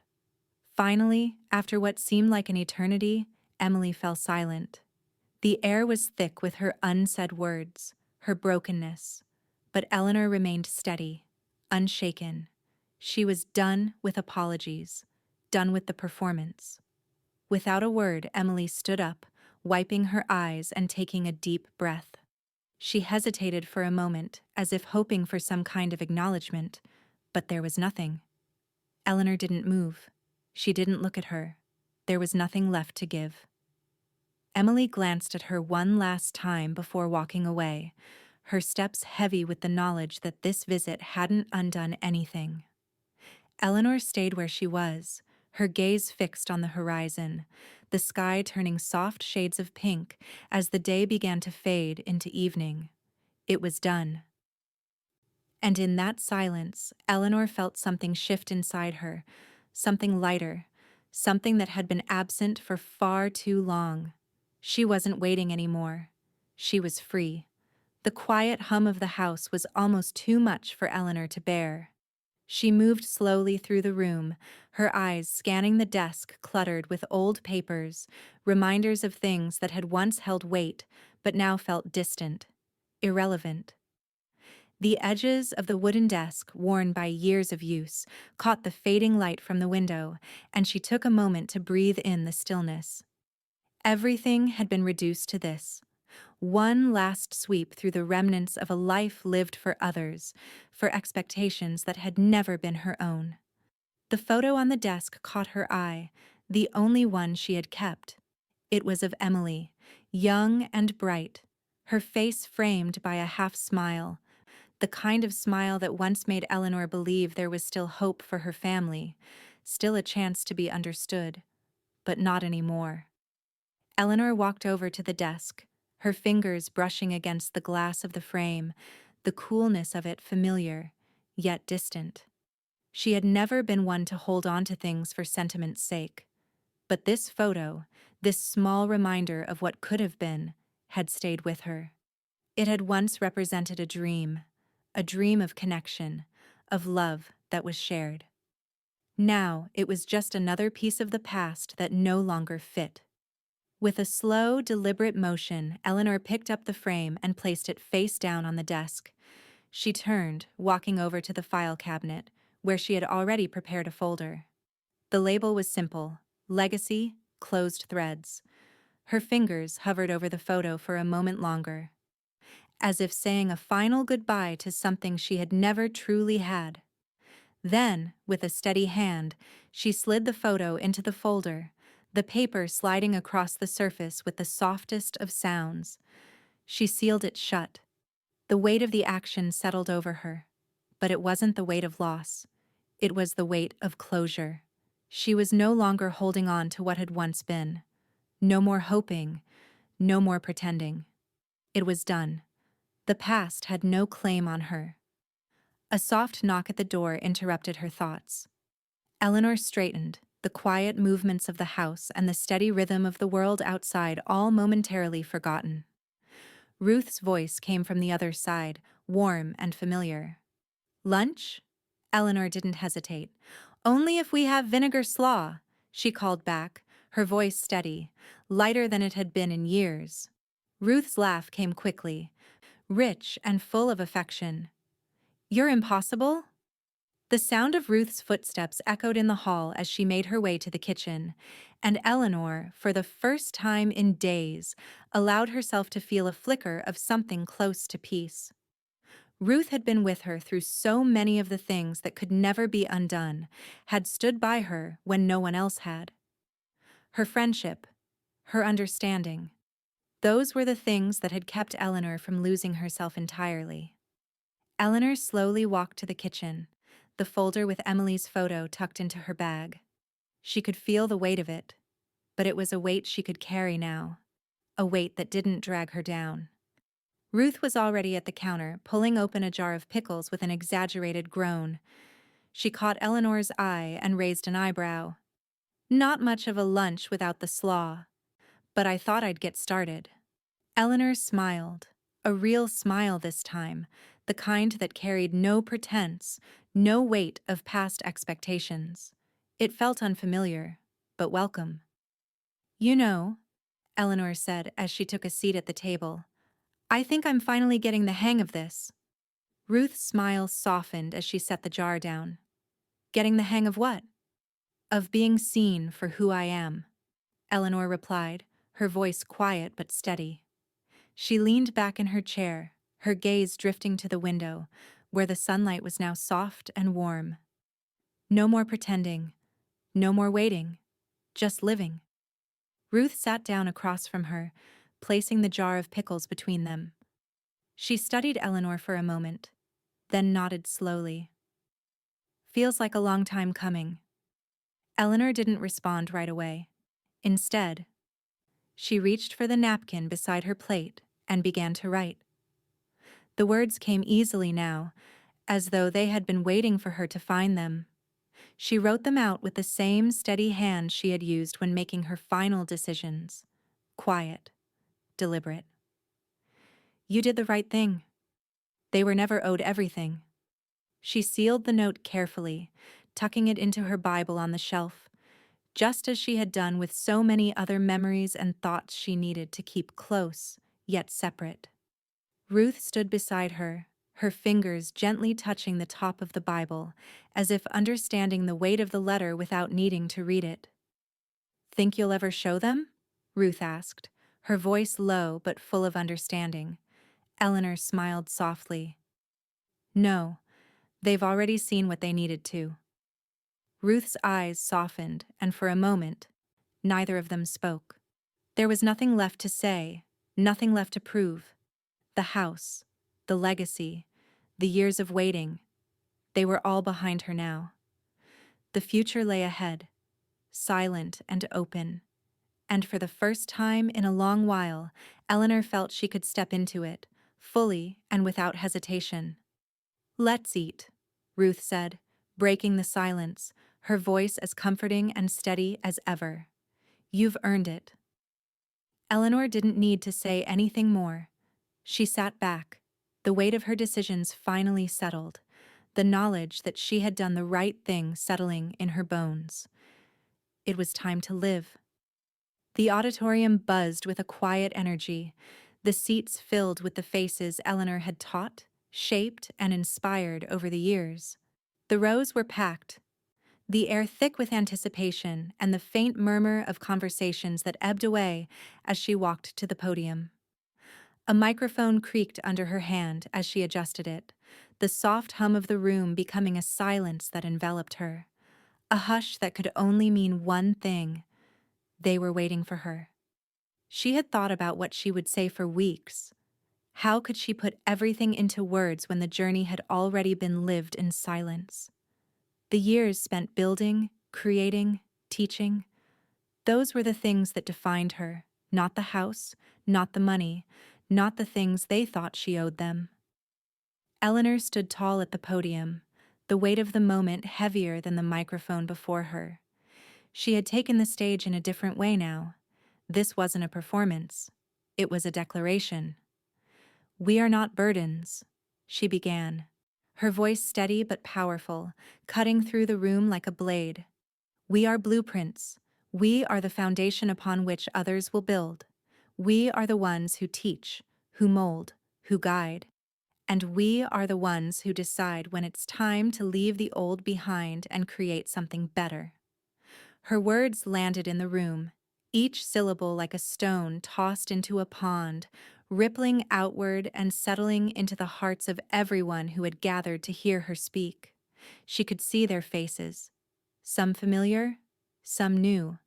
Finally, after what seemed like an eternity, Emily fell silent. The air was thick with her unsaid words, her brokenness. But Eleanor remained steady, unshaken. She was done with apologies, done with the performance. Without a word, Emily stood up, wiping her eyes and taking a deep breath. She hesitated for a moment, as if hoping for some kind of acknowledgement, but there was nothing. Eleanor didn't move. She didn't look at her. There was nothing left to give. Emily glanced at her one last time before walking away, her steps heavy with the knowledge that this visit hadn't undone anything. Eleanor stayed where she was, her gaze fixed on the horizon, the sky turning soft shades of pink as the day began to fade into evening. It was done. And in that silence, Eleanor felt something shift inside her, something lighter, something that had been absent for far too long. She wasn't waiting anymore. She was free. The quiet hum of the house was almost too much for Eleanor to bear. She moved slowly through the room, her eyes scanning the desk cluttered with old papers, reminders of things that had once held weight but now felt distant, irrelevant. The edges of the wooden desk, worn by years of use, caught the fading light from the window, and she took a moment to breathe in the stillness. Everything had been reduced to this. One last sweep through the remnants of a life lived for others, for expectations that had never been her own. The photo on the desk caught her eye, the only one she had kept. It was of Emily, young and bright, her face framed by a half-smile, the kind of smile that once made Eleanor believe there was still hope for her family, still a chance to be understood, but not anymore. Eleanor walked over to the desk, her fingers brushing against the glass of the frame, the coolness of it familiar, yet distant. She had never been one to hold on to things for sentiment's sake. But this photo, this small reminder of what could have been, had stayed with her. It had once represented a dream of connection, of love that was shared. Now it was just another piece of the past that no longer fit. With a slow, deliberate motion, Eleanor picked up the frame and placed it face down on the desk. She turned, walking over to the file cabinet, where she had already prepared a folder. The label was simple: Legacy, Closed Threads. Her fingers hovered over the photo for a moment longer, as if saying a final goodbye to something she had never truly had. Then, with a steady hand, she slid the photo into the folder, the paper sliding across the surface with the softest of sounds. She sealed it shut. The weight of the action settled over her. But it wasn't the weight of loss. It was the weight of closure. She was no longer holding on to what had once been. No more hoping, no more pretending. It was done. The past had no claim on her. A soft knock at the door interrupted her thoughts. Eleanor straightened, the quiet movements of the house and the steady rhythm of the world outside all momentarily forgotten. Ruth's voice came from the other side, warm and familiar. "Lunch?" Eleanor didn't hesitate. "Only if we have vinegar slaw," she called back, her voice steady, lighter than it had been in years. Ruth's laugh came quickly, rich and full of affection. "You're impossible?" The sound of Ruth's footsteps echoed in the hall as she made her way to the kitchen, and Eleanor, for the first time in days, allowed herself to feel a flicker of something close to peace. Ruth had been with her through so many of the things that could never be undone, had stood by her when no one else had. Her friendship, her understanding, those were the things that had kept Eleanor from losing herself entirely. Eleanor slowly walked to the kitchen, the folder with Emily's photo tucked into her bag. She could feel the weight of it, but it was a weight she could carry now, a weight that didn't drag her down. Ruth was already at the counter, pulling open a jar of pickles with an exaggerated groan. She caught Eleanor's eye and raised an eyebrow. "Not much of a lunch without the slaw, but I thought I'd get started." Eleanor smiled, a real smile this time, the kind that carried no pretense, no weight of past expectations. It felt unfamiliar, but welcome. "You know," Eleanor said as she took a seat at the table, "I think I'm finally getting the hang of this." Ruth's smile softened as she set the jar down. "Getting the hang of what?" "Of being seen for who I am," Eleanor replied, her voice quiet but steady. She leaned back in her chair, her gaze drifting to the window, where the sunlight was now soft and warm. No more pretending, no more waiting, just living. Ruth sat down across from her, placing the jar of pickles between them. She studied Eleanor for a moment, then nodded slowly. "Feels like a long time coming." Eleanor didn't respond right away. Instead, she reached for the napkin beside her plate and began to write. The words came easily now, as though they had been waiting for her to find them. She wrote them out with the same steady hand she had used when making her final decisions. Quiet, deliberate. "You did the right thing. They were never owed everything." She sealed the note carefully, tucking it into her Bible on the shelf, just as she had done with so many other memories and thoughts she needed to keep close, yet separate. Ruth stood beside her, her fingers gently touching the top of the Bible, as if understanding the weight of the letter without needing to read it. "Think you'll ever show them?" Ruth asked, her voice low but full of understanding. Eleanor smiled softly. "No, they've already seen what they needed to." Ruth's eyes softened, and for a moment, neither of them spoke. There was nothing left to say, nothing left to prove. The house, the legacy, the years of waiting, they were all behind her now. The future lay ahead, silent and open, and for the first time in a long while, Eleanor felt she could step into it, fully and without hesitation. "Let's eat," Ruth said, breaking the silence, her voice as comforting and steady as ever. "You've earned it." Eleanor didn't need to say anything more. She sat back, the weight of her decisions finally settled, the knowledge that she had done the right thing settling in her bones. It was time to live. The auditorium buzzed with a quiet energy, the seats filled with the faces Eleanor had taught, shaped, and inspired over the years. The rows were packed, the air thick with anticipation and the faint murmur of conversations that ebbed away as she walked to the podium. A microphone creaked under her hand as she adjusted it, the soft hum of the room becoming a silence that enveloped her. A hush that could only mean one thing: they were waiting for her. She had thought about what she would say for weeks. How could she put everything into words when the journey had already been lived in silence? The years spent building, creating, teaching, those were the things that defined her, not the house, not the money, not the things they thought she owed them. Eleanor stood tall at the podium, the weight of the moment heavier than the microphone before her. She had taken the stage in a different way now. This wasn't a performance. It was a declaration. "We are not burdens," she began, her voice steady but powerful, cutting through the room like a blade. "We are blueprints. We are the foundation upon which others will build. We are the ones who teach, who mold, who guide. And we are the ones who decide when it's time to leave the old behind and create something better." Her words landed in the room, each syllable like a stone tossed into a pond, rippling outward and settling into the hearts of everyone who had gathered to hear her speak. She could see their faces, some familiar, some new,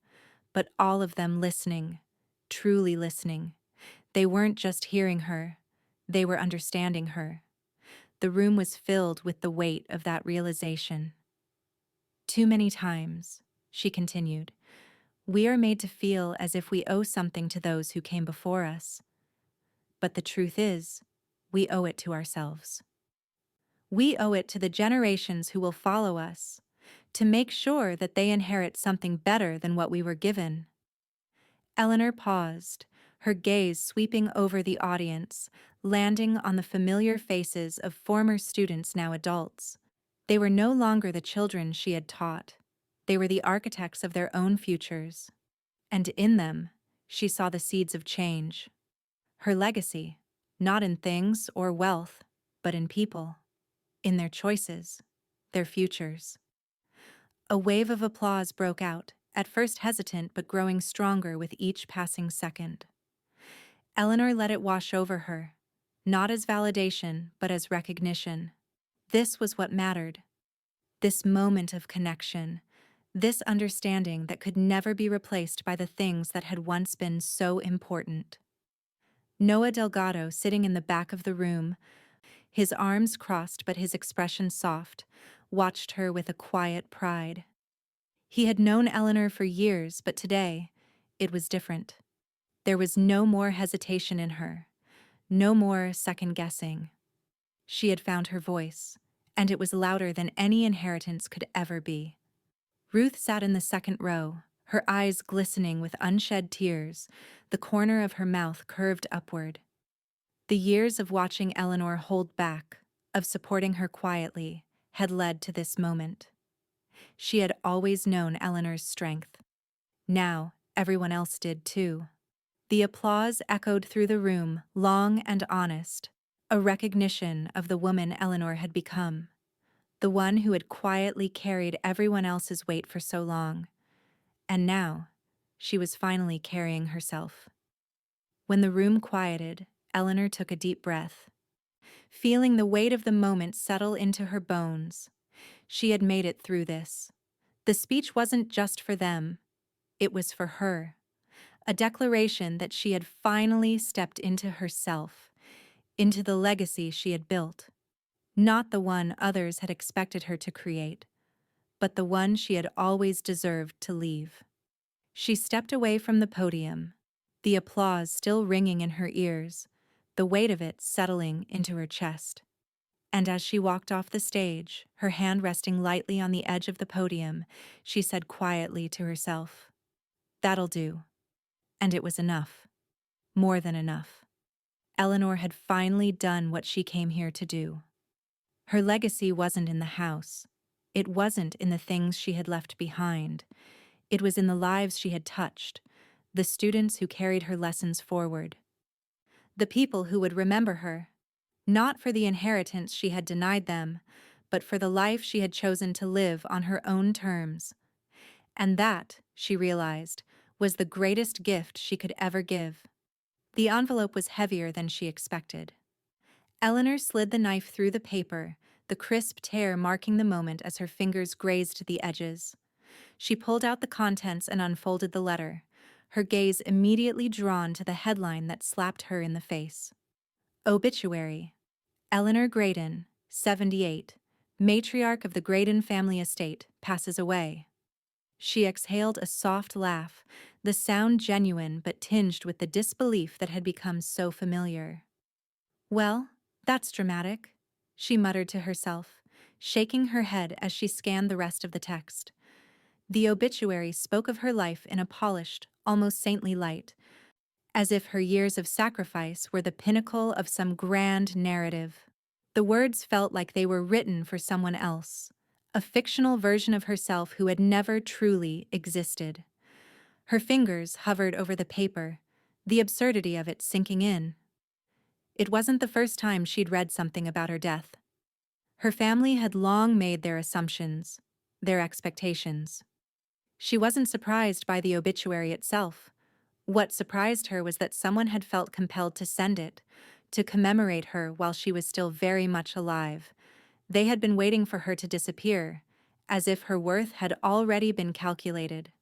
but all of them listening, truly listening. They weren't just hearing her, they were understanding her. The room was filled with the weight of that realization. "Too many times," she continued, "we are made to feel as if we owe something to those who came before us. But the truth is, we owe it to ourselves. We owe it to the generations who will follow us, to make sure that they inherit something better than what we were given." Eleanor paused, her gaze sweeping over the audience, landing on the familiar faces of former students now adults. They were no longer the children she had taught. They were the architects of their own futures. And in them, she saw the seeds of change. Her legacy, not in things or wealth, but in people, in their choices, their futures. A wave of applause broke out, at first hesitant but growing stronger with each passing second. Eleanor let it wash over her, not as validation but as recognition. This was what mattered. This moment of connection, this understanding that could never be replaced by the things that had once been so important. Noah Delgado, sitting in the back of the room, his arms crossed but his expression soft, watched her with a quiet pride. He had known Eleanor for years, but today, it was different. There was no more hesitation in her, no more second-guessing. She had found her voice, and it was louder than any inheritance could ever be. Ruth sat in the second row, her eyes glistening with unshed tears, the corner of her mouth curved upward. The years of watching Eleanor hold back, of supporting her quietly, had led to this moment. She had always known Eleanor's strength. Now, everyone else did too. The applause echoed through the room, long and honest, a recognition of the woman Eleanor had become, the one who had quietly carried everyone else's weight for so long. And now, she was finally carrying herself. When the room quieted, Eleanor took a deep breath, feeling the weight of the moment settle into her bones. She had made it through this. The speech wasn't just for them, it was for her. A declaration that she had finally stepped into herself, into the legacy she had built. Not the one others had expected her to create, but the one she had always deserved to leave. She stepped away from the podium, the applause still ringing in her ears, the weight of it settling into her chest. And as she walked off the stage, her hand resting lightly on the edge of the podium, she said quietly to herself, "That'll do." And it was enough. More than enough. Eleanor had finally done what she came here to do. Her legacy wasn't in the house. It wasn't in the things she had left behind. It was in the lives she had touched, the students who carried her lessons forward. The people who would remember her, not for the inheritance she had denied them, but for the life she had chosen to live on her own terms. And that, she realized, was the greatest gift she could ever give. The envelope was heavier than she expected. Eleanor slid the knife through the paper, the crisp tear marking the moment as her fingers grazed the edges. She pulled out the contents and unfolded the letter, her gaze immediately drawn to the headline that slapped her in the face. Obituary. Eleanor Graydon, 78, matriarch of the Graydon family estate, passes away. She exhaled a soft laugh, the sound genuine but tinged with the disbelief that had become so familiar. "Well, that's dramatic," she muttered to herself, shaking her head as she scanned the rest of the text. The obituary spoke of her life in a polished, almost saintly light, as if her years of sacrifice were the pinnacle of some grand narrative. The words felt like they were written for someone else, a fictional version of herself who had never truly existed. Her fingers hovered over the paper, the absurdity of it sinking in. It wasn't the first time she'd read something about her death. Her family had long made their assumptions, their expectations. She wasn't surprised by the obituary itself. What surprised her was that someone had felt compelled to send it, to commemorate her while she was still very much alive. They had been waiting for her to disappear, as if her worth had already been calculated.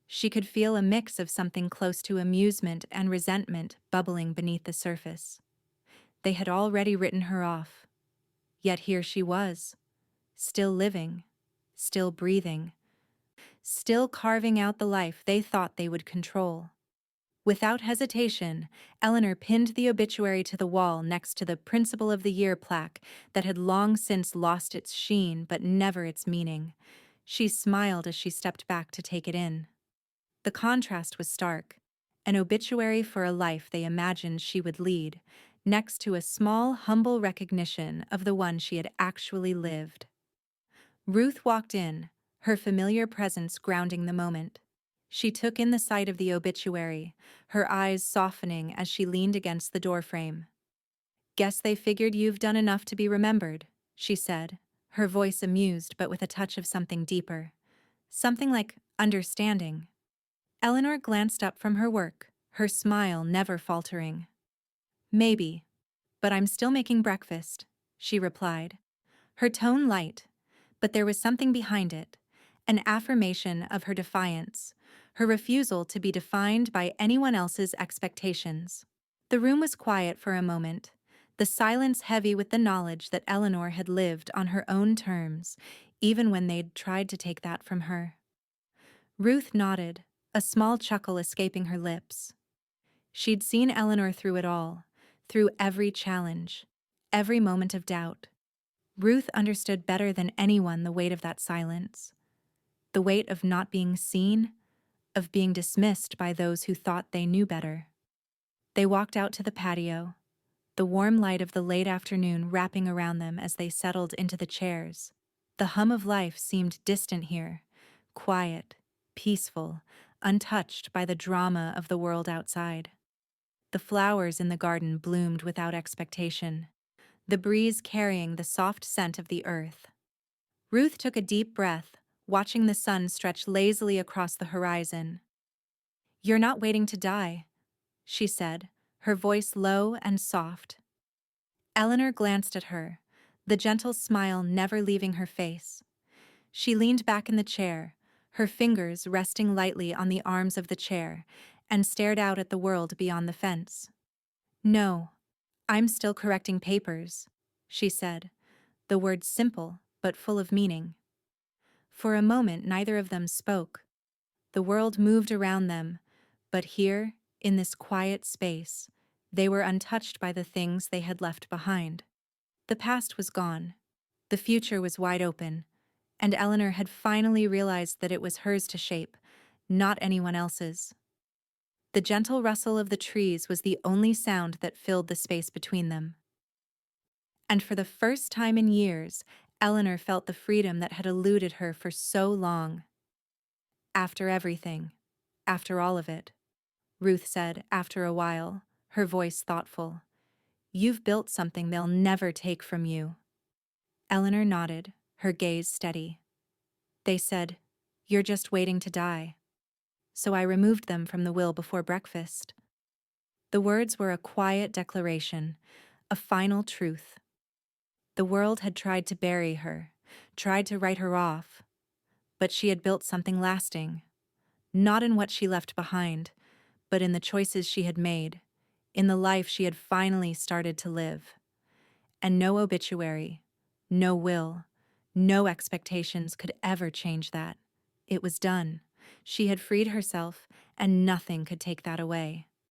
She could feel a mix of something close to amusement and resentment bubbling beneath the surface. They had already written her off. Yet here she was, still living, still breathing, still carving out the life they thought they would control. Without hesitation, Eleanor pinned the obituary to the wall next to the Principal of the Year plaque that had long since lost its sheen but never its meaning. She smiled as she stepped back to take it in. The contrast was stark. An obituary for a life they imagined she would lead, next to a small, humble recognition of the one she had actually lived. Ruth walked in, her familiar presence grounding the moment. She took in the sight of the obituary, her eyes softening as she leaned against the doorframe. "Guess they figured you've done enough to be remembered," she said, her voice amused but with a touch of something deeper. Something like understanding. Eleanor glanced up from her work, her smile never faltering. "Maybe, but I'm still making breakfast," she replied, her tone light, but there was something behind it, an affirmation of her defiance, her refusal to be defined by anyone else's expectations. The room was quiet for a moment, the silence heavy with the knowledge that Eleanor had lived on her own terms, even when they'd tried to take that from her. Ruth nodded, a small chuckle escaping her lips. She'd seen Eleanor through it all, through every challenge, every moment of doubt. Ruth understood better than anyone the weight of that silence, the weight of not being seen, of being dismissed by those who thought they knew better. They walked out to the patio, the warm light of the late afternoon wrapping around them as they settled into the chairs. The hum of life seemed distant here, quiet, peaceful, untouched by the drama of the world outside. The flowers in the garden bloomed without expectation, the breeze carrying the soft scent of the earth. Ruth took a deep breath, watching the sun stretch lazily across the horizon. "You're not waiting to die," she said, her voice low and soft. Eleanor glanced at her, the gentle smile never leaving her face. She leaned back in the chair, her fingers resting lightly on the arms of the chair, and stared out at the world beyond the fence. "No, I'm still correcting papers," she said, the words simple but full of meaning. For a moment neither of them spoke. The world moved around them, but here, in this quiet space, they were untouched by the things they had left behind. The past was gone. The future was wide open, and Eleanor had finally realized that it was hers to shape, not anyone else's. The gentle rustle of the trees was the only sound that filled the space between them. And for the first time in years, Eleanor felt the freedom that had eluded her for so long. "After everything, after all of it," Ruth said after a while, her voice thoughtful, "you've built something they'll never take from you." Eleanor nodded, her gaze steady. "They said, 'You're just waiting to die.' So I removed them from the will before breakfast." The words were a quiet declaration, a final truth. The world had tried to bury her, tried to write her off, but she had built something lasting, not in what she left behind, but in the choices she had made, in the life she had finally started to live. And no obituary, no will, no expectations could ever change that. It was done, She had freed herself, and nothing could take that away.